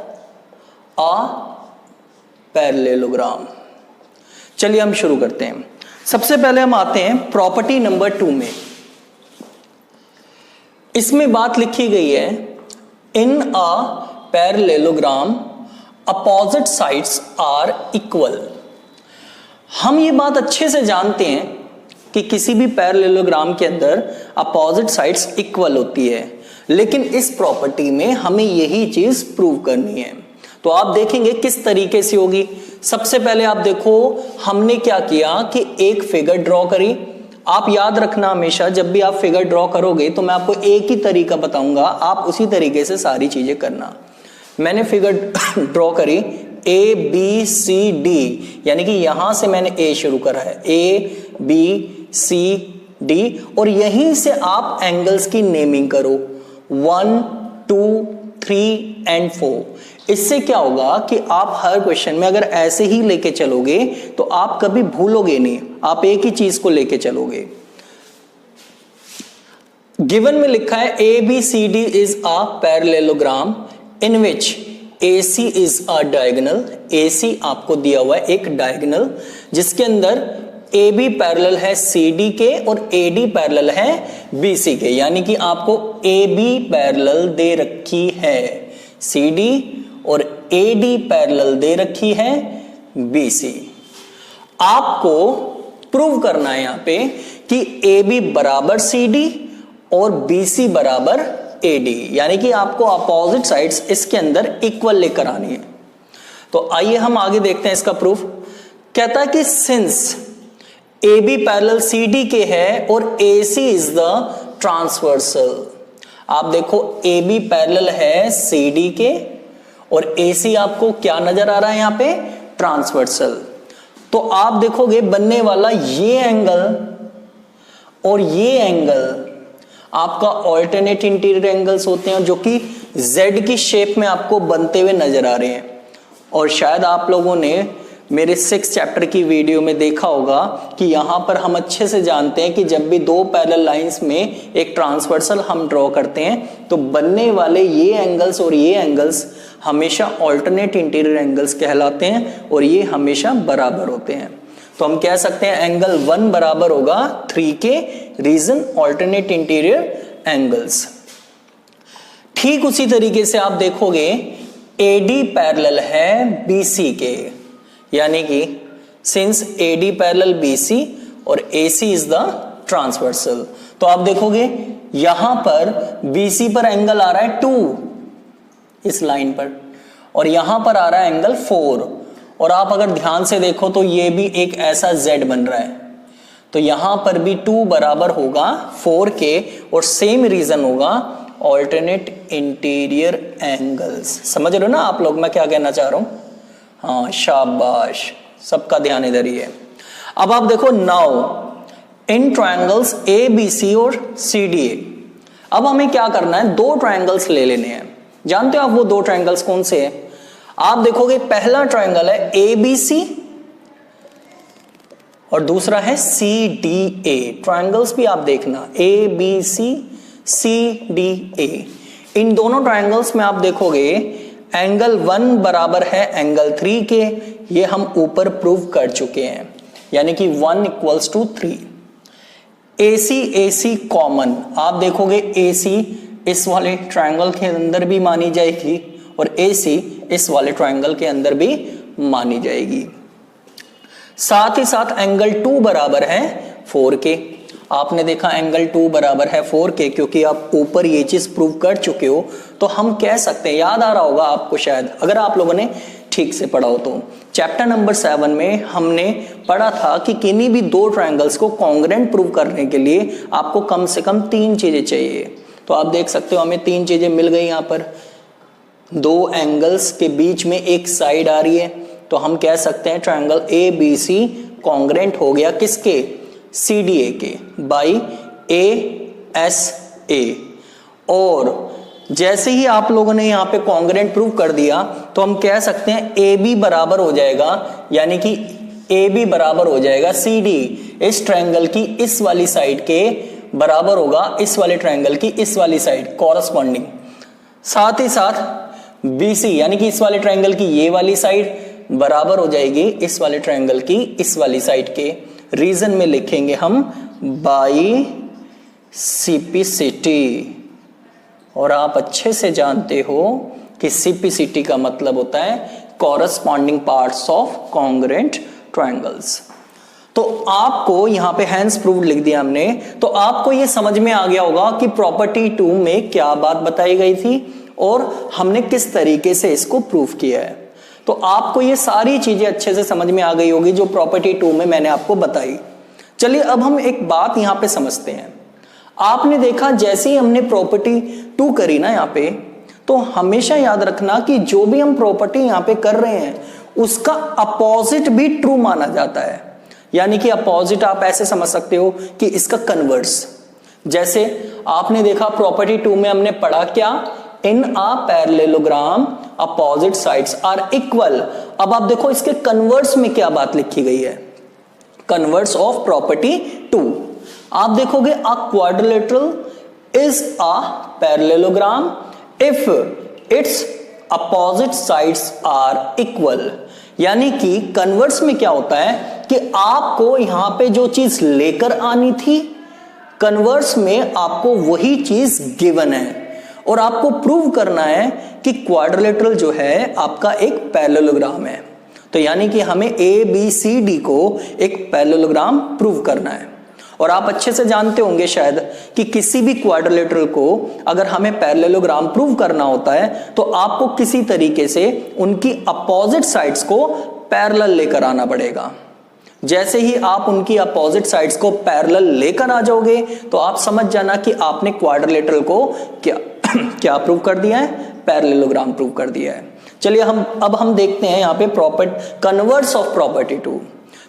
a parallelogram. चलिए हम शुरू करते हैं। सबसे पहले हम आते हैं प्रॉपर्टी नंबर 2 में। इसमें बात लिखी गई है, in a parallelogram opposite sides are equal। हम ये बात अच्छे से जानते हैं कि किसी भी पैरेललोग्राम के अंदर अपोजिट साइड्स इक्वल होती है, लेकिन इस प्रॉपर्टी में हमें यही चीज प्रूव करनी है। तो आप देखेंगे किस तरीके से होगी। सबसे पहले आप देखो, हमने क्या किया कि एक फिगर ड्रॉ करी। आप याद रखना, हमेशा जब भी आप फिगर ड्रॉ करोगे तो मैं आपको एक ही तरीका बताऊंगा, आप उसी तरीके से सारी चीजें करना। मैंने फिगर ड्रॉ करी ए बी सी डी, यानी कि यहां से मैंने ए शुरू करा है, ए बी सी डी, और यहीं से आप एंगल्स की नेमिंग करो 1 2 3 एंड 4। इससे क्या होगा कि आप हर क्वेश्चन में अगर ऐसे ही लेके चलोगे तो आप कभी भूलोगे नहीं, आप एक ही चीज को लेके चलोगे। गिवन में लिखा है A B C D is a parallelogram in which A C is a diagonal. A C आपको दिया हुआ है एक डायगोनल, जिसके अंदर ए बी पैरेलल है सी डी के और ए डी पैरेलल है बी सी के, यानी कि आपको ए बी पैरेलल दे रखी है सी डी और ए डी पैरेलल दे रखी है बी सी। आपको प्रूव करना है यहां पे कि ए बी बराबर सी डी और बी सी बराबर ए डी, यानी कि आपको अपोजिट साइड्स इसके अंदर इक्वल लेकर आनी है। तो आइए हम आगे देखते हैं इसका प्रूफ। कहता है कि since A B parallel C D के है और A C is the transversal. आप देखो ए बी पैरेलल है सी डी के और ए सी आपको क्या नजर आ रहा है यहां पे? ट्रांसवर्सल। तो आप देखोगे बनने वाला ये एंगल और ये एंगल आपका ऑल्टरनेट इंटीरियर एंगल्स होते हैं, जो कि जेड की शेप में आपको बनते हुए नजर आ रहे हैं। और शायद आप लोगों ने मेरे 6 चैप्टर की वीडियो में देखा होगा कि यहां पर हम अच्छे से जानते हैं कि जब भी दो पैरेलल लाइंस में एक ट्रांसवर्सल हम ड्रॉ करते हैं तो बनने वाले ये एंगल्स और ये एंगल्स हमेशा ऑल्टरनेट इंटीरियर एंगल्स कहलाते हैं और ये हमेशा बराबर होते हैं। तो हम कह सकते हैं एंगल 1 बराबर होगा 3 के, रीजन ऑल्टरनेट इंटीरियर एंगल्स। ठीक उसी तरीके से आप देखोगे AD पैरेलल है BC के, यानी कि सिंस AD पैरेलल BC और AC इज द ट्रांसवर्सल, तो आप देखोगे यहां पर BC पर एंगल आ रहा है 2 इस लाइन पर, और यहां पर आ रहा है एंगल 4, और आप अगर ध्यान से देखो तो ये भी एक ऐसा Z बन रहा है, तो यहां पर भी 2 बराबर होगा 4 के, और सेम रीजन होगा ऑल्टरनेट इंटीरियर एंगल्स। समझ रहे हो ना आप लोग मैं क्या कहना चाह रहा हूं? हाँ शाबाश, सबका ध्यान इधर ही है। अब आप देखो नाउ इन ट्रायंगल्स ABC और CDA, अब हमें क्या करना है, दो ट्रायंगल्स ले लेने हैं। जानते हो आप वो दो ट्रायंगल्स कौन से हैं? आप देखोगे पहला ट्रायंगल है ABC और दूसरा है CDA। ट्रायंगल्स भी आप देखना ABC CDA, इन दोनों ट्रायंगल्स में आप देखोगे एंगल 1 बराबर है एंगल 3 के, ये हम ऊपर प्रूव कर चुके हैं, यानी कि 1 इक्वल्स टू 3। AC कॉमन, आप देखोगे AC इस वाले ट्रायंगल के अंदर भी मानी जाएगी और AC इस वाले ट्रायंगल के अंदर भी मानी जाएगी। साथ ही साथ एंगल 2 बराबर है 4 के। आपने देखा एंगल 2 बराबर है 4 के, क्योंकि आप ऊपर ये चीज प्रूव कर चुके हो, तो हम कह सकते हैं, याद आ रहा होगा आपको शायद अगर आप लोगों ने ठीक से पढ़ा हो तो, चैप्टर नंबर 7 में हमने पढ़ा था कि किन्हीं भी दो ट्रायंगल्स को कॉन्ग्रुएंट प्रूव करने के लिए आपको कम से कम 3 चीजें चाहिए। तो आप देख सकते हो हमें 3 चीजें मिल गई। यहाँ पर दो एंगल्स के बीच में एक साइड आ रही है, तो हम कह सकते हैं ट्रायंगल ABC कॉन्ग्रुएंट हो गया किसके? CDA के बाई ASA। और जैसे ही आप लोगों ने यहाँ पे कॉन्ग्रुएंट प्रूव कर दिया तो हम कह सकते हैं AB बराबर हो जाएगा, यानी कि AB बराबर हो जाएगा CD इस ट्रायंगल की इस वाली साइड के बराबर होगा इस वाले ट्रायंगल की इस वाली साइड कॉरस्पॉन्डिंग। साथ ही साथ BC यानी कि इस वाले ट्रायंगल की ये वाली साइड बराबर हो जाएगी इस वाले ट्रायंगल की इस वाली साइड के। रीजन में लिखेंगे हम बाई सिपिसिटी, और आप अच्छे से जानते हो कि सिपिसिटी का मतलब होता है corresponding parts of congruent triangles. तो आपको यहां पे हैंस प्रूव्ड लिख दिया हमने, तो आपको यह समझ में आ गया होगा कि प्रॉपर्टी 2 में क्या बात बताई गई थी और हमने किस तरीके से इसको प्रूव किया है। तो आपको ये सारी चीजें अच्छे से समझ में आ गई होगी जो प्रॉपर्टी 2 में मैंने आपको बताई। चलिए अब हम एक बात यहां पे समझते हैं। आपने देखा जैसे ही हमने प्रॉपर्टी 2 करी ना यहाँ पे, तो हमेशा याद रखना कि जो भी हम प्रॉपर्टी यहाँ पे कर रहे हैं उसका अपोजिट भी ट्रू माना जाता है। यानी कि अपोजिट आप ऐसे समझ सकते हो कि इसका कन्वर्स। जैसे आपने देखा प्रॉपर्टी 2 में हमने पढ़ा क्या, in a parallelogram opposite sides are equal. अब आप देखो इसके कन्वर्स में क्या बात लिखी गई है, कन्वर्स ऑफ प्रॉपर्टी 2। आप देखोगे a quadrilateral is a parallelogram if its opposite sides are equal. यानी कि कन्वर्स में क्या होता है कि आपको यहां पे जो चीज लेकर आनी थी कन्वर्स में आपको वही चीज गिवन है, और आपको प्रूव करना है कि क्वाड्रिलेटरल जो है आपका एक पैरेललोग्राम है। तो यानी कि हमें ABCD को एक पैरेललोग्राम प्रूव करना है। और आप अच्छे से जानते होंगे शायद कि किसी भी क्वाड्रिलेटरल को अगर हमें पैरेललोग्राम प्रूव करना होता है तो आपको किसी तरीके से उनकी अपोजिट साइड्स को पैरेलल लेकर आना पड़ेगा। जैसे ही आप उनकी अपोजिट साइड्स को पैरेलल लेकर आ जाओगे तो आप समझ जाना कि आपने क्वाड्रिलेटरल को क्या प्रूव कर दिया है, पैरेललोग्राम प्रूव कर दिया है। चलिए अब हम देखते हैं यहाँ पे कन्वर्स ऑफ प्रॉपर्टी 2।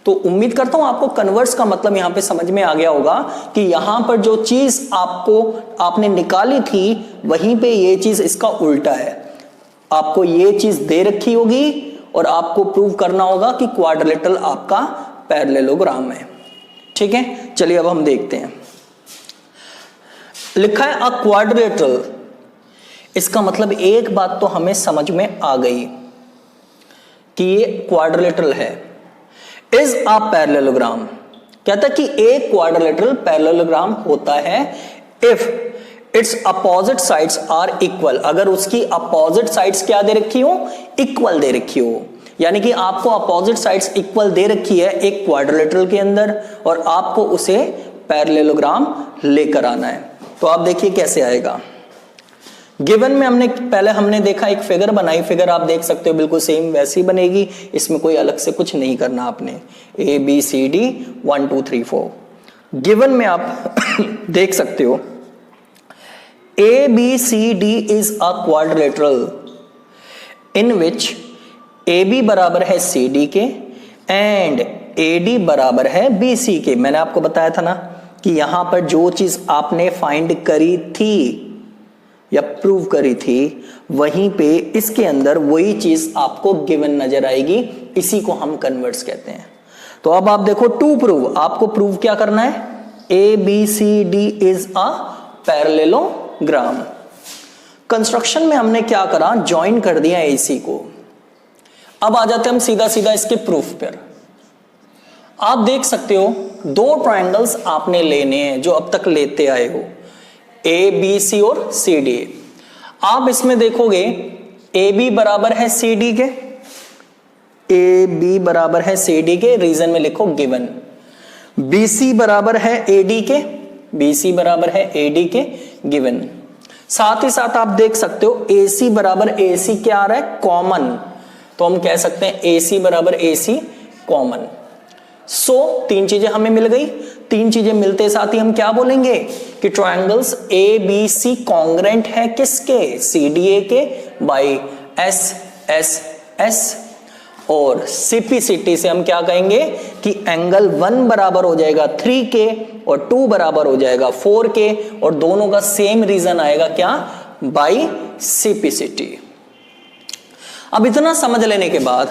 तो उम्मीद करता हूं आपको कन्वर्स का मतलब यहां पे समझ में आ गया होगा कि यहां पर जो चीज आपने निकाली थी वहीं पे ये चीज इसका उल्टा है। आपको ये चीज दे रखी होगी और आपको प्रूव करना होगा कि क्वाड्रिलेटरल आपका पैरेललोग्राम है। ठीक है, चलिए अब हम देखते हैं। लिखा है अ क्वाड्रिलेटरल, इसका मतलब एक बात तो हमें समझ में आ गई कि ये क्वाड्रिलेटरल है। इज अ पैरेललोग्राम कहता है कि एक क्वाड्रिलेटरल पैरेललोग्राम होता है if its opposite sides are equal, अगर उसकी अपोजिट साइड्स क्या दे रखी हो, इक्वल दे रखी हो। यानी कि आपको अपोजिट साइड्स इक्वल दे रखी है एक क्वाड्रिलेटरल के अंदर और आपको उसे पैरेललोग्राम लेकर आना है। तो आप देखिए कैसे आएगा। गिवन में हमने देखा एक फिगर बनाई, फिगर आप देख सकते हो बिल्कुल सेम वैसी बनेगी, इसमें कोई अलग से कुछ नहीं करना आपने। A B C D 1 2 3 4। Given में आप देख सकते हो A B C D is a quadrilateral in which A B बराबर है सी डी के एंड ए डी बराबर है बी सी के। मैंने आपको बताया था ना कि यहां पर जो चीज आपने फाइंड करी थी या प्रूव करी थी वहीं पे इसके अंदर वही चीज आपको गिवन नजर आएगी, इसी को हम कन्वर्ट्स कहते हैं। तो अब आप देखो टू प्रूव, आपको प्रूव क्या करना है, A B C D is a parallelogram. Construction में हमने क्या करा, ज्वाइन कर दिया एसी को। अब आ जाते हम सीधा सीधा इसके प्रूफ पर। आप देख सकते हो दो ट्रायंगल्स आपने लेने हैं जो अब तक लेते आए हो, ए बी सी और सी डी। आप इसमें देखोगे ए बी बराबर है सी डी के, ए बी बराबर है सी डी के, रीजन में लिखो गिवन। बी सी बराबर है ए डी के, बी सी बराबर है ए डी के, गिवन। साथ ही साथ आप देख सकते हो ए सी बराबर ए सी क्या आ रहा है, कॉमन। तो हम कह सकते हैं ए सी बराबर ए सी कॉमन। सो तीन चीजें हमें मिल गई। तीन चीजें मिलते साथ ही हम क्या बोलेंगे कि triangles A B C congruent है किसके, सी डी ए के बाई एस एस एस। और सीपीसीटी से हम क्या कहेंगे कि एंगल 1 बराबर हो जाएगा 3 के और 2 बराबर हो जाएगा 4 के, और दोनों का सेम रीजन आएगा क्या, बाई सीपीसीटी। अब इतना समझ लेने के बाद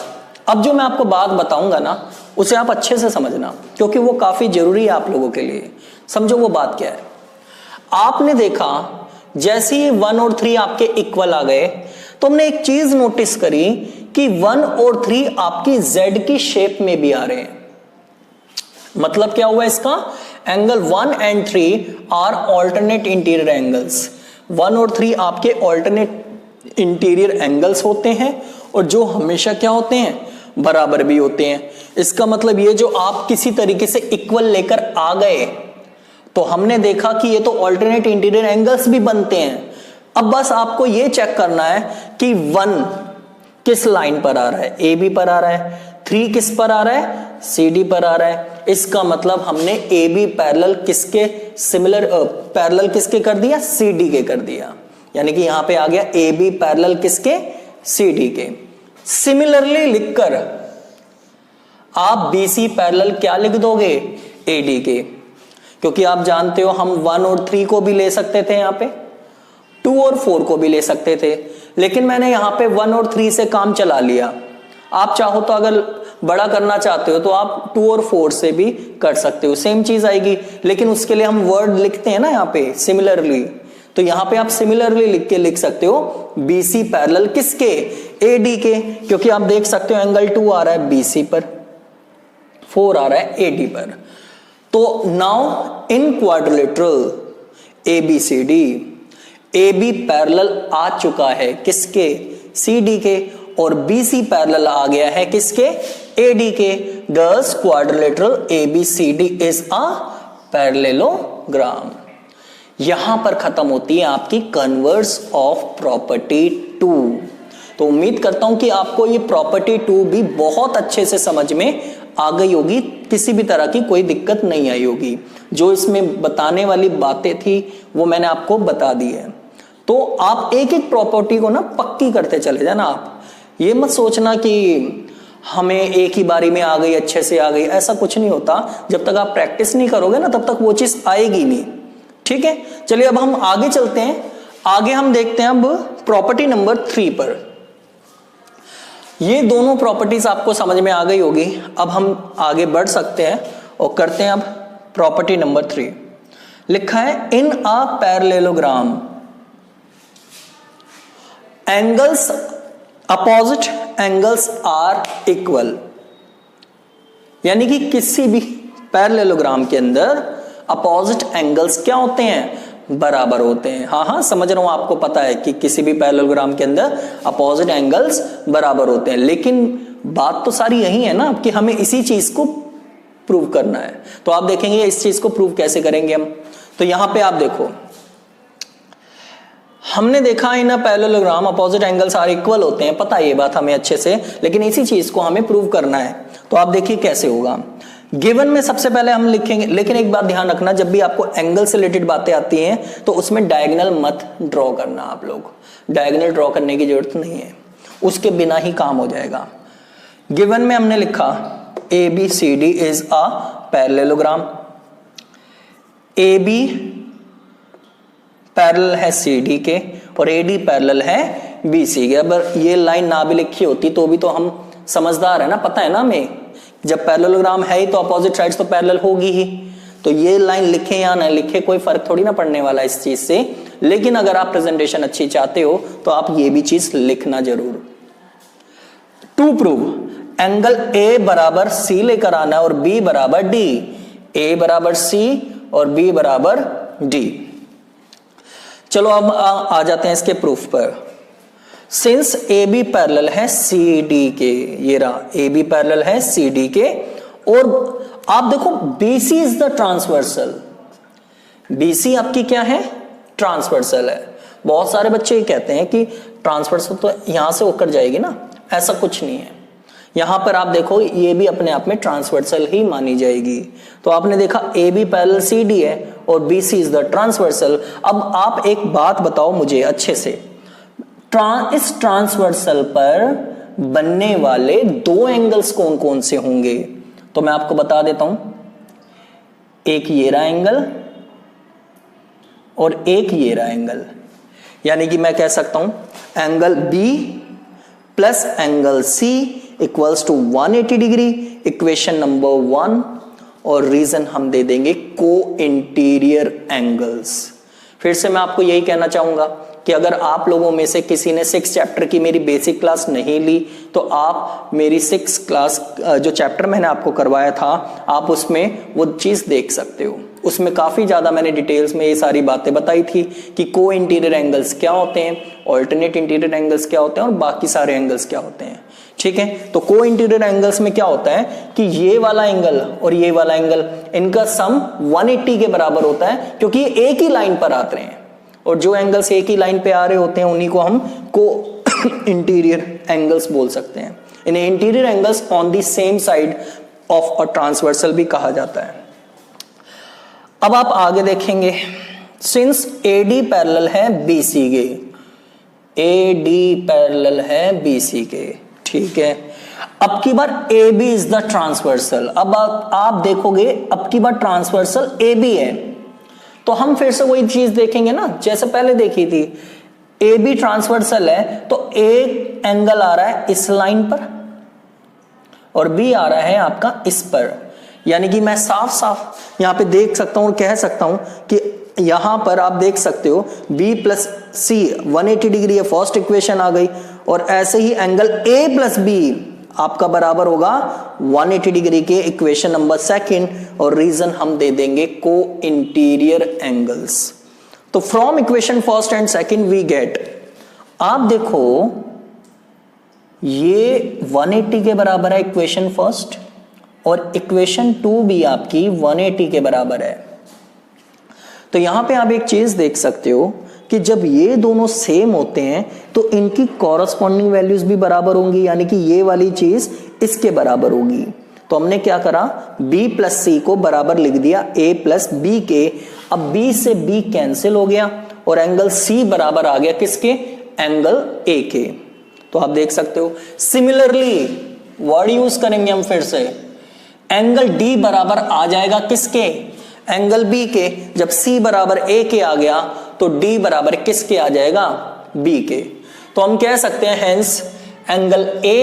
अब जो मैं आपको बात बताऊंगा ना उसे आप अच्छे से समझना, क्योंकि वो काफी जरूरी है आप लोगों के लिए। समझो वो बात क्या है। आपने देखा जैसे ही 1 और 3 आपके इक्वल आ गए तो हमने एक चीज नोटिस करी कि 1 और 3 आपकी Z की शेप में भी आ रहे हैं। मतलब क्या हुआ इसका, angle 1 and 3 are alternate interior angles. 1 और 3 आपके ऑल्टरनेट इंटीरियर एंगल्स होते हैं और जो हमेशा क्या होते हैं, बराबर भी होते हैं। इसका मतलब ये जो आप किसी तरीके से इक्वल लेकर आ गए तो हमने देखा कि ये तो ऑल्टरनेट इंटीरियर एंगल्स भी बनते हैं। अब बस आपको ये चेक करना है कि 1 किस लाइन पर आ रहा है, ए बी पर आ रहा है, 3 किस पर आ रहा है, सी डी पर आ रहा है। इसका मतलब हमने ए बी पैरेलल किसके पैरेलल किसके कर दिया, सी डी के कर दिया। यानी कि यहां पे आ गया ए बी पैरेलल किसके, सी डी के। सिमिलरली लिखकर आप बी सी पैरेलल क्या लिख दोगे, ए डी के, क्योंकि आप जानते हो हम 1 और 3 को भी ले सकते थे, यहां पे 2 और 4 को भी ले सकते थे, लेकिन मैंने यहां पे 1 और 3 से काम चला लिया। आप चाहो तो अगर बड़ा करना चाहते हो तो आप 2 और 4 से भी कर सकते हो, सेम चीज आएगी। लेकिन उसके लिए हम वर्ड लिखते हैं ना यहाँ पे सिमिलरली, तो यहां पे आप सिमिलरली लिख के लिख सकते हो BC पैरेलल किसके, AD के, क्योंकि आप देख सकते हो एंगल 2 आ रहा है BC पर, 4 आ रहा है AD पर। तो now in quadrilateral ABCD AB parallel आ चुका है किसके, CD के, और BC पैरेलल आ गया है किसके, AD के। दस quadrilateral ABCD is a parallelogram. यहां पर खत्म होती है आपकी कन्वर्स ऑफ प्रॉपर्टी 2। तो उम्मीद करता हूं कि आपको ये प्रॉपर्टी 2 भी बहुत अच्छे से समझ में आ गई होगी, किसी भी तरह की कोई दिक्कत नहीं आई होगी। जो इसमें बताने वाली बातें थी वो मैंने आपको बता दी है। तो आप एक एक प्रॉपर्टी को ना पक्की करते चले जाना। आप ये मत सोचना कि हमें एक ही बारी में आ गई, अच्छे से आ गई, ऐसा कुछ नहीं होता। जब तक आप प्रैक्टिस नहीं करोगे ना तब तक वो चीज आएगी नहीं। ठीक है, चलिए अब हम आगे चलते हैं। आगे हम देखते हैं अब प्रॉपर्टी नंबर 3 पर। ये दोनों प्रॉपर्टीज आपको समझ में आ गई होगी। अब हम आगे बढ़ सकते हैं और करते हैं अब प्रॉपर्टी नंबर 3। लिखा है in a parallelogram angles opposite angles are equal. यानी कि किसी भी पैरेललोग्राम के अंदर अपोजिट एंगल्स क्या होते हैं, बराबर होते हैं। हाँ समझ रहा हूं, आपको पता है कि किसी भी पैरेललोग्राम के अंदर अपोजिट एंगल्स बराबर होते हैं, लेकिन बात तो सारी यही है ना कि हमें इसी चीज को प्रूव करना है। तो आप देखेंगे इस चीज को प्रूव कैसे करेंगे हम। तो यहां पे आप देखो, हमने देखा in a parallelogram opposite angles are equal होते हैं, पता है ये बात हमें अच्छे से, लेकिन इसी चीज को हमें प्रूव करना है। तो आप देखिए कैसे होगा। गिवन में सबसे पहले हम लिखेंगे, लेकिन एक बात ध्यान रखना, जब भी आपको एंगल से रिलेटेड बातें आती हैं तो उसमें डायगोनल मत ड्रॉ करना। आप लोग डायगोनल ड्रॉ करने की जरूरत नहीं है, उसके बिना ही काम हो जाएगा। गिवन में हमने लिखा ABCD is a parallelogram, AB parallel है CD के और AD पैरेलल है BC के। अब ये लाइन ना भी लिखी होती तो भी तो हम समझदार है ना, पता है ना हमें, जब पैरेललोग्राम है ही तो अपोजिट साइड्स तो पैरेलल होगी ही। तो ये लाइन लिखे या ना लिखे कोई फर्क थोड़ी ना पड़ने वाला इस चीज से, लेकिन अगर आप प्रेजेंटेशन अच्छी चाहते हो तो आप ये भी चीज लिखना जरूर। टू प्रूव एंगल A बराबर C लेकर आना और B बराबर D, A बराबर C और B बराबर D। चलो अब आ जाते हैं इसके प्रूफ पर। सिंस AB पैरेलल है CD के, ये रहा AB पैरेलल है CD के, और आप देखो BC is the transversal, BC आपकी क्या है, ट्रांसवर्सल है। बहुत सारे बच्चे ये कहते हैं कि ट्रांसवर्सल तो यहां से होकर जाएगी ना, ऐसा कुछ नहीं है। यहां पर आप देखो ये भी अपने आप में ट्रांसवर्सल ही मानी जाएगी। तो आपने देखा AB पैरेलल CD है और BC इज द ट्रांसवर्सल। अब आप एक बात बताओ मुझे अच्छे से, इस ट्रांसवर्सल पर बनने वाले दो एंगल्स कौन कौन से होंगे? तो मैं आपको बता देता हूं, एक ये रहा एंगल और एक ये रहा एंगल। यानी कि मैं कह सकता हूं angle B plus angle C equals to 180 degree, equation number 1। और रीजन हम दे देंगे को इंटीरियर एंगल्स। फिर से मैं आपको यही कहना चाहूंगा कि अगर आप लोगों में से किसी ने 6 चैप्टर की मेरी बेसिक क्लास नहीं ली तो आप मेरी 6 क्लास जो चैप्टर मैंने आपको करवाया था आप उसमें वो चीज देख सकते हो। उसमें काफी ज्यादा मैंने डिटेल्स में ये सारी बातें बताई थी कि को इंटीरियर एंगल्स क्या होते हैं, ऑल्टरनेट इंटीरियर एंगल्स क्या होते हैं और बाकी सारे एंगल्स क्या होते हैं। ठीक है, तो को इंटीरियर एंगल्स में क्या होता है कि ये वाला एंगल और ये वाला एंगल, इनका सम 180 के बराबर होता है, क्योंकि ये एक ही लाइन पर आते हैं और जो एंगल्स एक ही लाइन पे आ रहे होते हैं उन्हीं को हम को इंटीरियर एंगल्स बोल सकते हैं। इन्हें interior angles on the same side of a transversal भी कहा जाता है। अब आप आगे देखेंगे, सिंस AD पैरेलल है BC के, AD पैरेलल है BC के, ठीक है। अब की बार AB इज द ट्रांसवर्सल। अब आप देखोगे अब की बार ट्रांसवर्सल AB है, तो हम फिर से वही चीज देखेंगे ना जैसे पहले देखी थी। AB ट्रांसवर्सल है तो एक एंगल आ रहा है इस लाइन पर और B आ रहा है आपका इस पर। यानी कि मैं साफ साफ यहां पे देख सकता हूं और कह सकता हूं कि यहां पर आप देख सकते हो B प्लस C 180 डिग्री है, फर्स्ट इक्वेशन आ गई। और ऐसे ही एंगल A प्लस B आपका बराबर होगा 180 डिग्री के, इक्वेशन नंबर 2। और रीजन हम दे देंगे को इंटीरियर एंगल्स। तो from equation first and second we get, आप देखो ये 180 के बराबर है इक्वेशन फर्स्ट और इक्वेशन 2 भी आपकी 180 के बराबर है। तो यहां पे आप एक चीज देख सकते हो कि जब ये दोनों सेम होते हैं तो इनकी कॉरस्पॉन्डिंग वैल्यूज भी बराबर होंगी, यानी कि ये वाली चीज इसके बराबर होगी। तो हमने क्या करा, B प्लस C को बराबर लिख दिया A प्लस B के। अब B से B कैंसिल हो गया और एंगल C बराबर आ गया किसके, एंगल A के। तो आप देख सकते हो सिमिलरली वर्ड यूज करेंगे हम फिर से, एंगल D बराबर आ जाएगा किसके, एंगल B के। जब C बराबर A के आ गया तो D बराबर किसके आ जाएगा, B के। तो हम कह सकते हैं हेंस एंगल A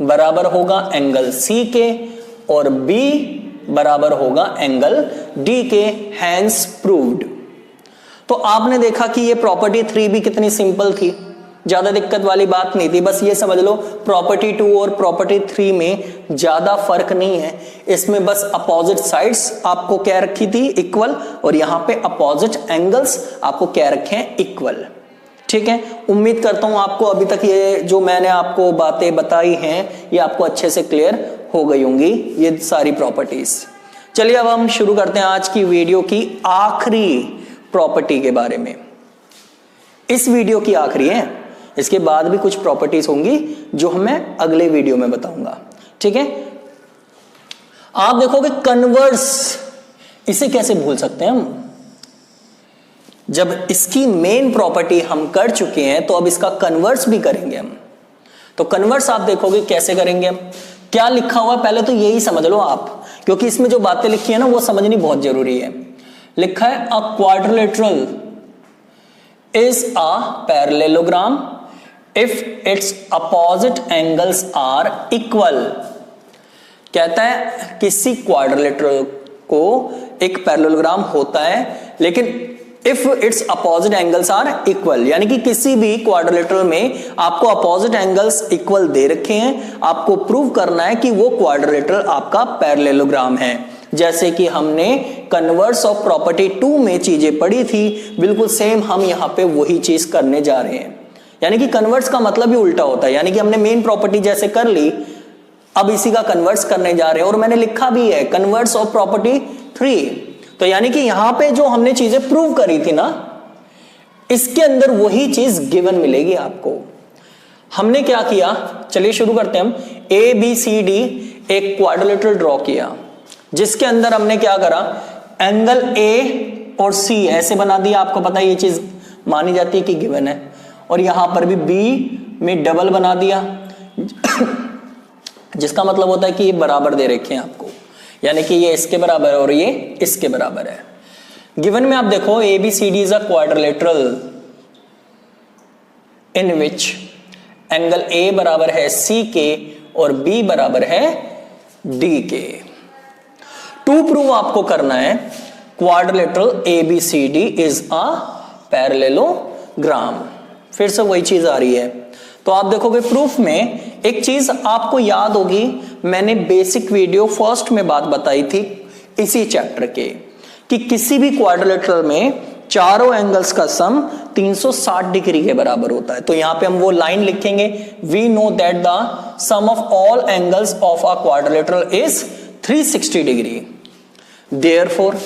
बराबर होगा एंगल C के और B बराबर होगा एंगल D के, हेंस प्रूव्ड। तो आपने देखा कि ये प्रॉपर्टी 3 भी कितनी सिंपल थी, ज्यादा दिक्कत वाली बात नहीं थी। बस ये समझ लो प्रॉपर्टी 2 और प्रॉपर्टी 3 में ज्यादा फर्क नहीं है। इसमें बस अपोजिट साइड्स आपको क्या रखी थी, इक्वल, और यहां पे अपोजिट एंगल्स आपको क्या रखे हैं, इक्वल। ठीक है, उम्मीद करता हूं आपको अभी तक ये जो मैंने आपको बातें बताई हैं ये आपको अच्छे से क्लियर हो गई होंगी, ये सारी प्रॉपर्टीज। चलिए अब हम शुरू करते हैं आज की वीडियो की आखिरी प्रॉपर्टी के बारे में। इस वीडियो की आखिरी है, इसके बाद भी कुछ प्रॉपर्टीज होंगी जो मैं अगले वीडियो में बताऊंगा। ठीक है, आप देखोगे कन्वर्स, इसे कैसे भूल सकते हैं हम? जब इसकी मेन प्रॉपर्टी हम कर चुके हैं तो अब इसका कन्वर्स भी करेंगे हम। तो कन्वर्स आप देखोगे कैसे करेंगे हम। क्या लिखा हुआ है पहले तो यही समझ लो आप, क्योंकि इसमें जो बातें लिखी है ना वो समझनी बहुत जरूरी है। लिखा है a quadrilateral is a parallelogram if its opposite angles are equal. कहता है किसी क्वाड्रिलेटरल को एक पैरेललोग्राम होता है, लेकिन if its opposite angles are equal, यानी कि किसी भी क्वाड्रिलेटरल में आपको अपोजिट एंगल्स इक्वल दे रखे हैं, आपको प्रूव करना है कि वो क्वाड्रिलेटरल आपका पैरेललोग्राम है। जैसे कि हमने कन्वर्स ऑफ प्रॉपर्टी 2 में चीजें पढ़ी थी, बिल्कुल सेम हम यहां पे वही चीज करने जा रहे हैं। यानी कि कन्वर्स का मतलब ही उल्टा होता है, यानी कि हमने मेन प्रॉपर्टी जैसे कर ली, अब इसी का कन्वर्स करने जा रहे हैं। और मैंने लिखा भी है कन्वर्स ऑफ प्रॉपर्टी 3, तो यानी कि यहां पे जो हमने चीजें प्रूव करी थी ना, इसके अंदर वही चीज गिवन मिलेगी आपको। हमने क्या किया, चलिए शुरू करते हैं हम। ए बी सी डी एक क्वाड्रिलेटरल ड्रॉ किया, जिसके अंदर हमने क्या करा, एंगल ए और सी ऐसे बना दिया। आपको पता है ये चीज मानी जाती है कि गिवन है। और यहां पर भी बी में डबल बना दिया जिसका मतलब होता है कि ये बराबर दे रखे हैं आपको, यानी कि ये इसके बराबर है और ये इसके बराबर है। गिवन में आप देखो A B C D is a quadrilateral in which angle A बराबर है सी के और बी बराबर है डी के। टू प्रूव आपको करना है quadrilateral A B C D is a parallelogram. फिर से वही चीज आ रही है। तो आप देखोगे प्रूफ में एक चीज आपको याद होगी, मैंने बेसिक वीडियो फर्स्ट में बात बताई थी इसी चैप्टर के, कि किसी भी क्वाड्रिलेटरल में चारों एंगल्स का सम 360 डिग्री के बराबर होता है। तो यहां पे हम वो लाइन लिखेंगे, we know that the sum of all angles of a quadrilateral is 360 degree. Therefore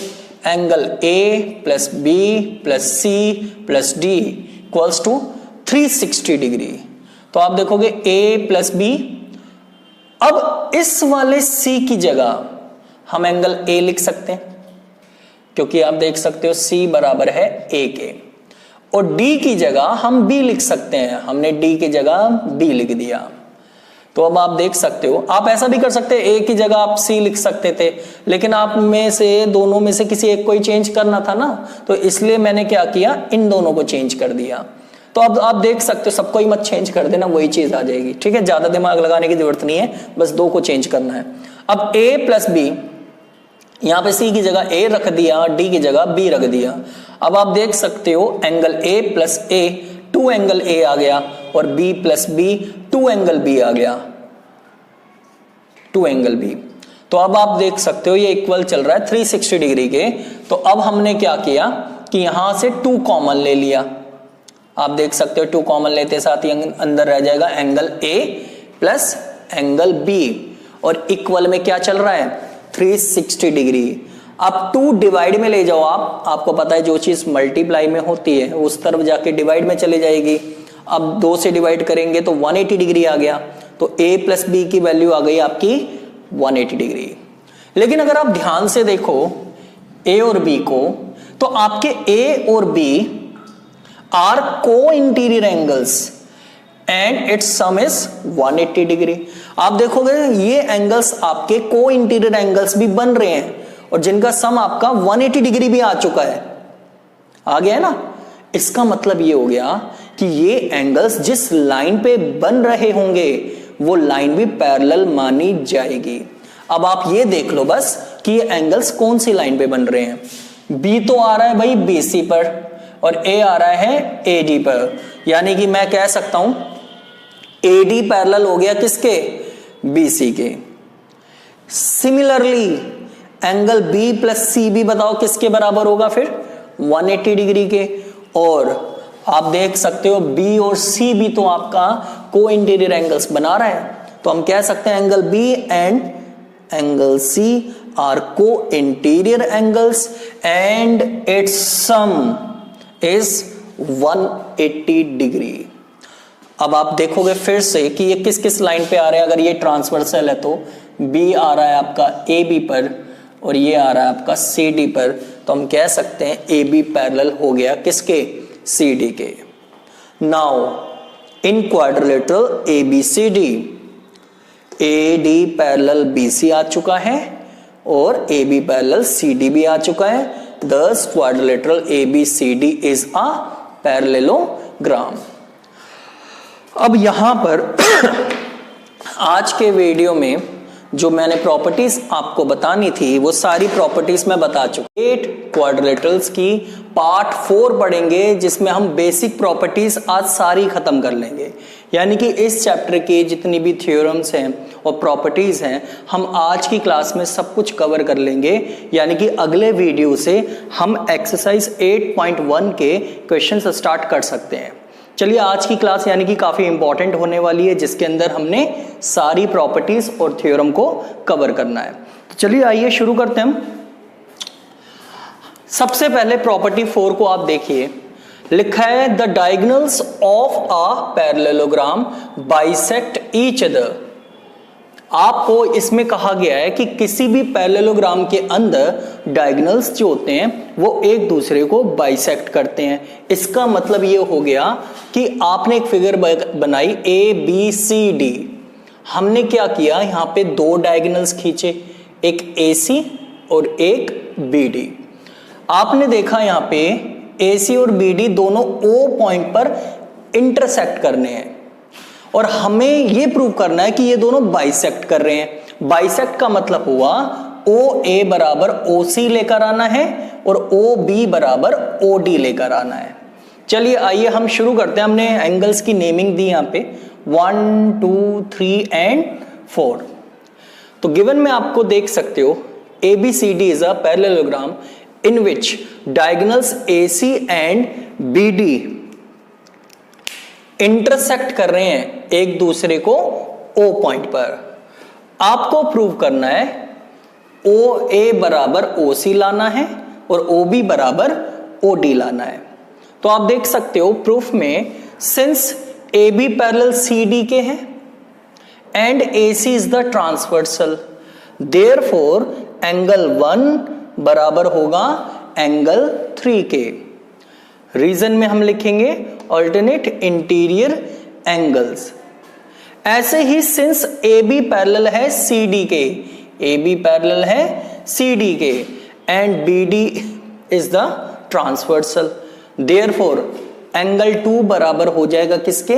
angle A plus B plus C plus D equals to 360 degree. तो आप देखोगे a प्लस बी, अब इस वाले c की जगह हम एंगल a लिख सकते हैं, क्योंकि आप देख सकते हो c बराबर है a के, और d की जगह हम b लिख सकते हैं। हमने d की जगह b लिख दिया। तो अब आप देख सकते हो, आप ऐसा भी कर सकते हैं a की जगह आप c लिख सकते थे, लेकिन आप में से दोनों में से किसी एक को ही चेंज करना था ना, तो इसलिए मैंने क्या किया, इन दोनों को चेंज कर दिया। तो अब आप देख सकते हो, सबको ही मत चेंज कर देना, वही चीज आ जाएगी। ठीक है, ज्यादा दिमाग लगाने की जरूरत नहीं है, बस 2 को चेंज करना है। अब a प्लस बी, यहां पे c की जगह a रख दिया, d की जगह b रख दिया। अब आप देख सकते हो angle a plus a 2 angle a आ गया, और b plus b 2 angle b आ गया, 2 एंगल b। तो अब आप देख सकते हो ये इक्वल चल रहा है 360 डिग्री के। तो अब हमने क्या किया कि यहां से 2 कॉमन ले लिया। आप देख सकते हो 2 कॉमन लेते साथ ही अंदर रह जाएगा angle A plus angle B, और इक्वल में क्या चल रहा है, 360 डिग्री। अब 2 डिवाइड में ले जाओ आपको पता है जो चीज मल्टीप्लाई में होती है उस तरफ जाके डिवाइड में चली जाएगी। अब 2 से डिवाइड करेंगे तो 180 डिग्री आ गया। तो A प्लस बी की वैल्यू आ गई आपकी 180 डिग्री। लेकिन अगर आप ध्यान से देखो A और B को, तो आपके A और B आर को interior angles and its sum is 180 degree. आप देखोगे ये एंगल्स आपके को इंटीरियर एंगल्स भी बन रहे हैं, और जिनका सम आपका 180 डिग्री भी आ चुका है, आ गया है ना। इसका मतलब ये हो गया कि ये एंगल्स जिस लाइन पे बन रहे होंगे वो लाइन भी पैरेलल मानी जाएगी। अब आप ये देख लो बस कि ये एंगल्स कौन सी लाइन पे बन रहे हैं। बी तो आ रहा है भाई BC पर, और A आ रहा है AD पर, यानी कि मैं कह सकता हूं AD पैरेलल हो गया किसके, BC के। Similarly angle B plus CB बताओ किसके बराबर होगा फिर, 180 डिग्री के। और आप देख सकते हो बी और सी भी तो आपका को इंटीरियर एंगल्स बना रहा है, तो हम कह सकते हैं angle B and angle C are को interior angles and its sum is 180 degree. अब आप देखोगे फिर से कि ये किस किस लाइन पे आ रहे हैं। अगर ये ट्रांसवर्सल है तो बी आ रहा है आपका ए बी पर और ये आ रहा है आपका सी डी पर, तो हम कह सकते हैं ए बी पैरेलल हो गया किसके, सी डी के। Now in quadrilateral A B C D, A D parallel B C आ चुका है और A B parallel C D भी आ चुका है। Thus quadrilateral A B C D is a parallelogram. अब यहां पर आज के वीडियो में जो मैंने प्रॉपर्टीज आपको बतानी थी वो सारी प्रॉपर्टीज मैं बता चुका। 8 क्वाड्रिलेटरल्स की पार्ट 4 पढ़ेंगे जिसमें हम बेसिक प्रॉपर्टीज आज सारी खत्म कर लेंगे। यानी कि इस चैप्टर के जितनी भी थ्योरम्स हैं और प्रॉपर्टीज हैं हम आज की क्लास में सब कुछ कवर कर लेंगे। यानी कि अगले वीडियो से हम एक्सरसाइज 8.1 के क्वेश्चन स्टार्ट कर सकते हैं। चलिए आज की क्लास यानी कि काफी इंपॉर्टेंट होने वाली है जिसके अंदर हमने सारी प्रॉपर्टीज और थ्योरम को कवर करना है। तो चलिए आइए शुरू करते हैं हम। सबसे पहले प्रॉपर्टी 4 को आप देखिए, लिखा है the diagonals of a parallelogram bisect each other. आपको इसमें कहा गया है कि किसी भी पैरेललोग्राम के अंदर डायगोनल्स जो होते हैं वो एक दूसरे को बाइसेक्ट करते हैं। इसका मतलब ये हो गया कि आपने एक फिगर बनाई ए बी सी डी, हमने क्या किया यहां पे दो डायगोनल्स खींचे, एक ए सी और एक बी डी। आपने देखा यहां पे ए सी और बी डी दोनों ओ पॉइंट पर इंटरसेक्ट करने हैं और हमें यह प्रूव करना है कि ये दोनों बाइसेक्ट कर रहे हैं। बाइसेक्ट का मतलब हुआ ओ ए बराबर ओ सी लेकर आना है और ओ बी बराबर ओ डी लेकर आना है। चलिए आइए हम शुरू करते हैं। हमने एंगल्स की नेमिंग दी यहां पे 1 2 3 एंड 4। तो गिवन में आपको देख सकते हो A B C D is a parallelogram in which diagonals A C and B D intersect कर रहे हैं एक दूसरे को ओ पॉइंट पर। आपको प्रूव करना है ओ ए बराबर ओ सी लाना है और ओ बी बराबर ओ डी लाना है। तो आप देख सकते हो प्रूफ में since A B parallel C D के हैं and A C is the transversal, therefore angle 1 बराबर होगा एंगल 3 के। रीजन में हम लिखेंगे ऑल्टरनेट इंटीरियर एंगल्स। ऐसे ही सिंस ए बी पैरेलल है सी डी के, ए बी पैरेलल है सी डी के and B D is the transversal, therefore angle 2 बराबर हो जाएगा किसके,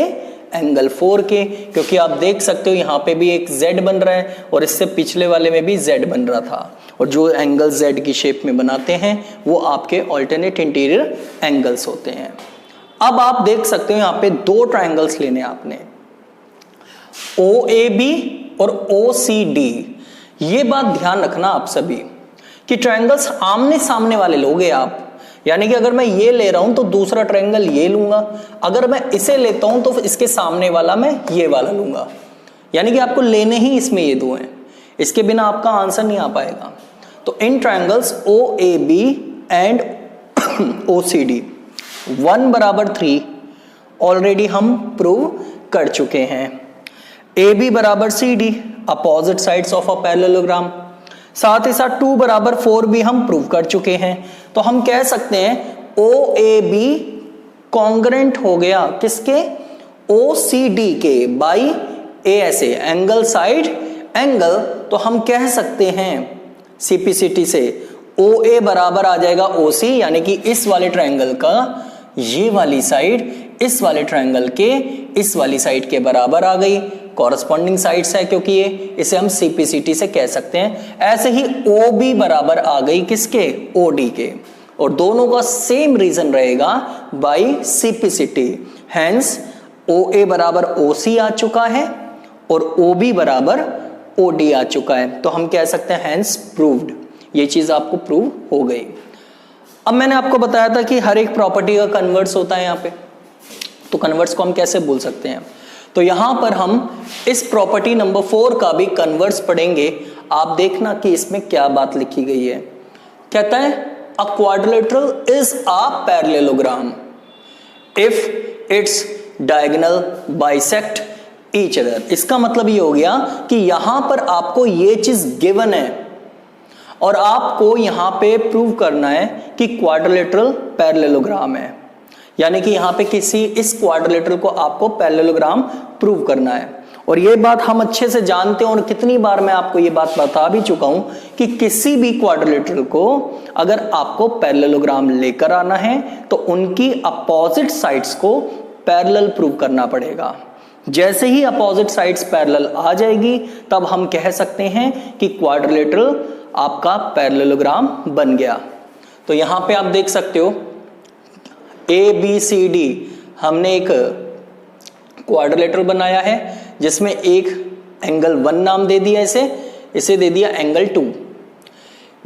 एंगल 4 के। क्योंकि आप देख सकते हो यहां पे भी एक z बन रहा है और इससे पिछले वाले में भी z बन रहा था और जो एंगल z की शेप में बनाते हैं वो आपके ऑल्टरनेट इंटीरियर एंगल्स होते हैं। अब आप देख सकते हो यहां पे दो ट्रायंगल्स लेने आपने, ओ ए बी और ओ सी डी। ये बात ध्यान रखना आप सभी कि ट्रायंगल्स आमने सामने वाले लोगे आप। यानी कि अगर मैं ये ले रहा हूं तो दूसरा ट्रायंगल ये लूंगा, अगर मैं इसे लेता हूं तो इसके सामने वाला मैं ये वाला लूंगा। यानी कि आपको लेने ही इसमें ये दो हैं, इसके बिना आपका आंसर नहीं आ पाएगा। तो in triangles O A B and O C D 1 बराबर 3 ऑलरेडी हम प्रूव कर चुके हैं। ए बी बराबर C D opposite sides of a parallelogram, साथ ही साथ 2 बराबर 4 भी हम प्रूव कर चुके हैं। तो हम कह सकते हैं ओ ए बी कॉन्ग्रेंट हो गया किसके, ओ सी डी के by A S A angle side angle. तो हम कह सकते हैं सीपीसीटी से ओ ए बराबर आ जाएगा ओ सी, यानी कि इस वाले ट्रायंगल का ये वाली साइड इस वाले ट्रायंगल के इस वाली साइड के बराबर आ गई। कॉरस्पॉन्डिंग साइड्स है क्योंकि ये, इसे हम सीपीसीटी से कह सकते हैं। ऐसे ही ओ बी बराबर आ गई किसके, ओ डी के, और दोनों का सेम रीजन रहेगा बाई सीपीसीटी। हेंस ओ ए बराबर ओ सी आ चुका है और ओ बी बराबर ओ डी आ चुका है। तो हम कह सकते हैं हेंस प्रूव्ड, ये चीज आपको प्रूव हो गई। अब मैंने आपको बताया था कि हर एक प्रॉपर्टी का कन्वर्स होता है यहाँ पे, तो कन्वर्स को हम कैसे बोल सकते हैं? तो यहां पर हम इस प्रॉपर्टी नंबर 4 का भी कन्वर्स पढ़ेंगे। आप देखना कि इसमें क्या बात लिखी गई है। कहता है a quadrilateral is a parallelogram if its diagonal bisect each other. इसका मतलब ये हो गया कि यहां पर आपको ये चीज गिवन है और आपको यहां पे प्रूव करना है कि क्वाड्रिलेटरल पैरेललोग्राम है, यानी कि यहां पे किसी इस क्वाड्रिलेटरल को आपको पैरेललोग्राम प्रूव करना है। और ये बात हम अच्छे से जानते हैं और कितनी बार मैं आपको ये बात बता भी चुका हूं कि किसी भी क्वाड्रिलेटरल को अगर आपको पैरेललोग्राम लेकर आना है तो उनकी अपोजिट साइड्स को पैरेलल प्रूव करना पड़ेगा। जैसे ही अपोजिट साइड्स पैरेलल आ जाएगी तब हम कह सकते हैं कि क्वाड्रिलेटरल आपका पैरेललोग्राम बन गया। तो यहां पे आप देख सकते हो ABCD हमने एक क्वाड्रिलेटरल बनाया है जिसमें एक एंगल 1 नाम दे दिया, इसे दे दिया एंगल 2।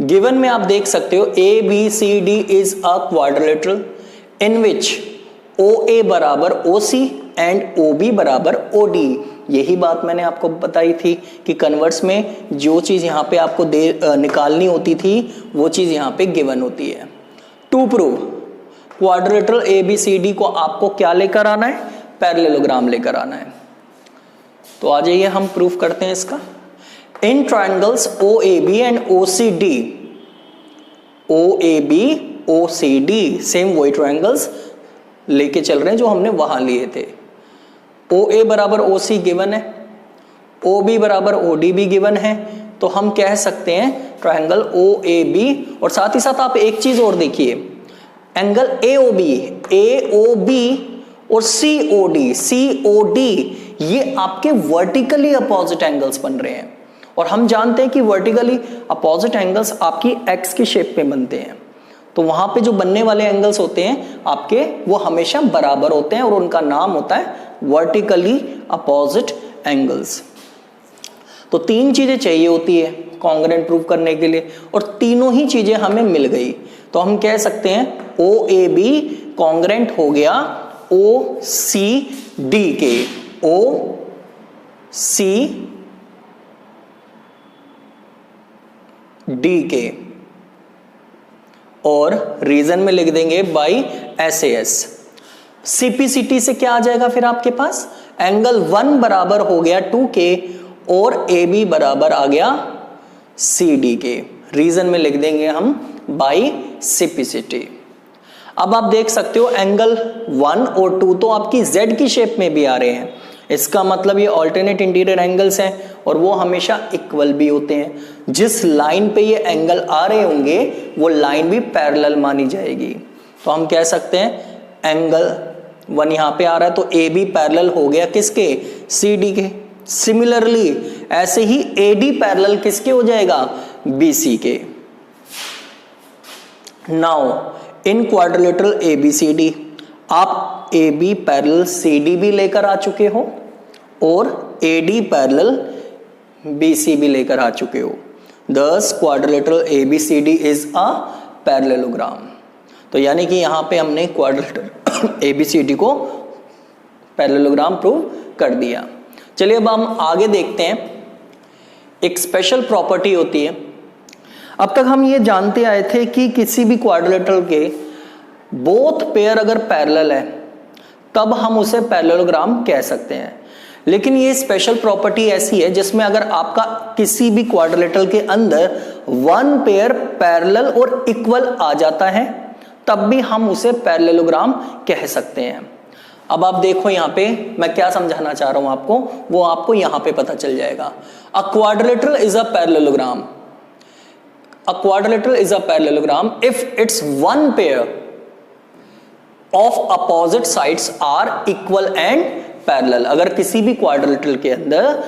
गिवन में आप देख सकते हो ABCD is a quadrilateral in which OA बराबर OC एंड OB बराबर OD। यही बात मैंने आपको बताई थी कि कन्वर्स में जो चीज यहां पे आपको निकालनी होती थी वो चीज यहां पे गिवन होती है। टू प्रूव क्वाड्रिलेटरल ABCD को आपको क्या लेकर आना है? पैरेललोग्राम लेकर आना है। तो आ जाइए हम प्रूफ करते हैं इसका। In triangles OAB and OCD, OAB OCD same वही ट्रायंगल्स लेके चल रहे हैं जो हमने वहां लिए थे। OA बराबर OC गिवन है, OB बराबर OD भी गिवन है, तो हम कह सकते हैं ट्रायंगल OAB। और साथ ही साथ आप एक चीज और देखिए, एंगल AOB और COD ये आपके वर्टिकली अपोजिट एंगल्स बन रहे हैं और हम जानते हैं कि वर्टिकली अपोजिट एंगल्स आपकी एक्स की शेप में बनते हैं। तो वहां पे जो बनने वाले एंगल्स होते हैं आपके वो हमेशा बराबर होते हैं और उनका नाम होता है वर्टिकली अपोजिट एंगल्स। तो 3 चीजें चाहिए होती है कॉन्ग्रुएंट प्रूव करने के लिए और तीनों ही चीजें हमें मिल गई। तो हम कह सकते हैं OAB कॉन्ग्रुएंट हो गया OCD के, OCD के, और रीजन में लिख देंगे बाई SAS। CPCT से क्या आ जाएगा फिर आपके पास? एंगल 1 बराबर हो गया 2K और AB बराबर आ गया CD के। रीजन में लिख देंगे हम बाई CPCT। अब आप देख सकते हो एंगल 1 और 2 तो आपकी Z की शेप में भी आ रहे हैं, इसका मतलब ये ऑल्टरनेट इंटीरियर एंगल्स हैं और वो हमेशा इक्वल भी होते हैं। जिस लाइन पे ये एंगल आ रहे होंगे वो लाइन भी पैरेलल मानी जाएगी। तो हम कह सकते हैं एंगल 1 यहां पे आ रहा है तो AB पैरेलल हो गया किसके? CD के। सिमिलरली ऐसे ही AD पैरेलल किसके हो जाएगा? BC के। नाउ इन क्वाड्रिलेटरल ABCD आप AB पैरेलल CD भी लेकर आ चुके हो और AD पैरेलल BC भी लेकर आ चुके हो। Thus quadrilateral ABCD is a parallelogram. तो यानी कि यहां पे हमने क्वाड्रिलेटरल ABCD को पैरेललोग्राम प्रूव कर दिया। चलिए अब हम आगे देखते हैं। एक स्पेशल प्रॉपर्टी होती है। अब तक हम ये जानते आए थे कि किसी भी क्वाड्रिलेटरल के बोथ पेयर अगर पैरेलल है तब हम उसे पैरेललोग्राम कह सकते हैं। लेकिन ये स्पेशल प्रॉपर्टी ऐसी है जिसमें अगर आपका किसी भी क्वाड्रिलेटरल के अंदर 1 पेयर पैरेलल और इक्वल आ जाता है तब भी हम उसे पैरेललोग्राम कह सकते हैं। अब आप देखो यहां पे मैं क्या समझाना चाह रहा हूं आपको, वो आपको यहां पे पता चल जाएगा। अ quadrilateral is a parallelogram. A quadrilateral is a parallelogram if its 1 pair of opposite sides are equal and parallel। अगर किसी भी क्वाड्रिलेटरल के अंदर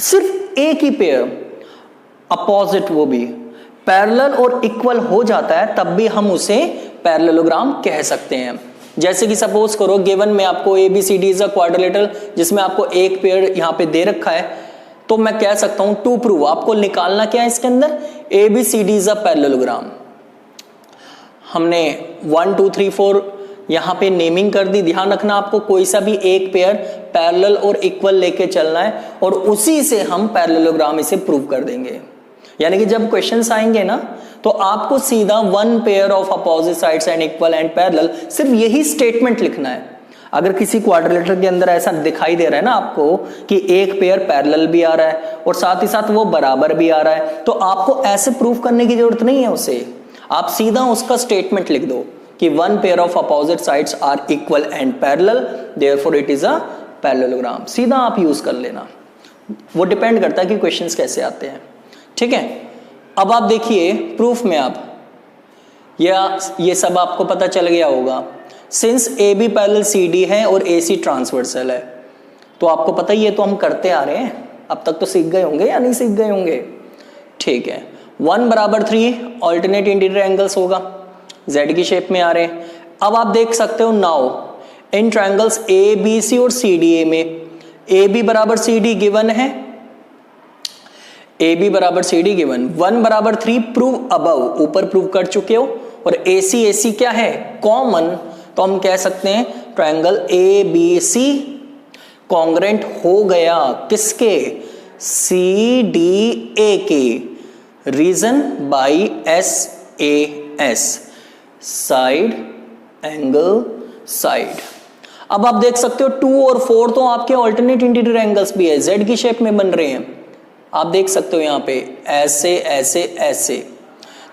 सिर्फ एक ही पेयर अपोजिट वो भी पैरेलल और इक्वल हो जाता है तब भी हम उसे पैरेललोग्राम कह सकते हैं। जैसे कि सपोज करो गिवन में आपको ABCD इज अ क्वाड्रिलेटरल जिसमें आपको एक पेयर यहां पे दे रखा है तो मैं कह सकता हूं टू प्रूव। आपको निकालना क्या है इसके अंदर? ABCD is a parallelogram. हमने 1 2 3 4 यहां पे नेमिंग कर दी। ध्यान रखना आपको कोई सा भी एक पेयर पैरेलल और इक्वल लेके चलना है और उसी से हम पैरेललोग्राम इसे प्रूव कर देंगे। यानी कि जब क्वेश्चंस आएंगे ना तो आपको सीधा one pair of opposite sides and equal and parallel, सिर्फ यही स्टेटमेंट लिखना है। अगर किसी क्वाड्रिलेटरल के अंदर ऐसा दिखाई दे रहा है ना आपको कि एक पेयर पैरेलल भी आ रहा है और साथ ही साथ वो बराबर भी आ रहा है, तो आपको ऐसे प्रूफ करने की जरूरत नहीं है उसे, आप सीधा उसका स्टेटमेंट लिख दो कि one pair of opposite sides are equal and parallel, therefore it is a parallelogram. सीधा आप यूज कर लेना, वो डिपेंड करता है कि क्वेश्चंस कैसे आते हैं। ठीक है, अब आप देखिए प्रूफ में आप ये सब आपको पता चल गया होगा। Since A B parallel C D है और ए सी ट्रांसवर्सल है, तो आपको पता ही है, तो हम करते आ रहे हैं, अब तक तो सीख गए होंगे या नहीं सीख गए होंगे। ठीक है, 1 बराबर 3 ऑल्टरनेट इंटीरियर एंगल्स होगा, जेड की शेप में आ रहे हैं। अब आप देख सकते हो now in triangles A B C और सी डी ए में ए बी बराबर सी डी गिवन है, ए बी बराबर सी डी गिवन, 1 बराबर 3 प्रूव अबव, ऊपर प्रूव कर चुके हो, और ए सी क्या है कॉमन, तो हम कह सकते हैं triangle A B C congruent हो गया किसके, सी डी ए के, reason by S A S, side angle side. अब आप देख सकते हो 2 और 4 तो आपके ऑल्टरनेट इंटीरियर एंगल्स भी है, जेड की शेप में बन रहे हैं, आप देख सकते हो यहां पे ऐसे ऐसे ऐसे,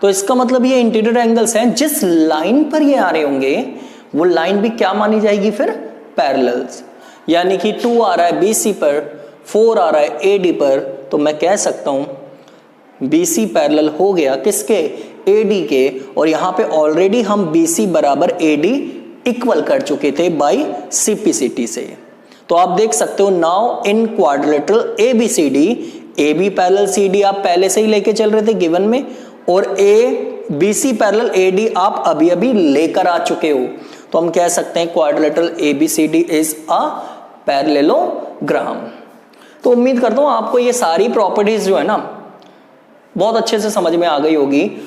तो इसका मतलब ये इंटीरियर एंगल्स हैं। जिस लाइन पर ये आ रहे होंगे वो लाइन भी क्या मानी जाएगी फिर, पैरेलल्स। यानी कि 2 आ रहा है बीसी पर, 4 आ रहा है एडी पर, तो मैं कह सकता हूं बीसी पैरेलल हो गया किसके, एडी के, और यहां पे ऑलरेडी हम बीसी बराबर एडी इक्वल कर चुके थे बाय सीपीसीटी से। तो आप देख सकते हो now in quadrilateral ABCD, A B parallel C D आप पहले से ही लेके चल रहे थे गिवन में, और A B C parallel A D आप अभी अभी लेकर आ चुके हो, तो हम कह सकते हैं quadrilateral A B C D is a parallelogram. तो उम्मीद करता हूं आपको ये सारी प्रॉपर्टीज जो है ना बहुत अच्छे से समझ में आ गई होगी।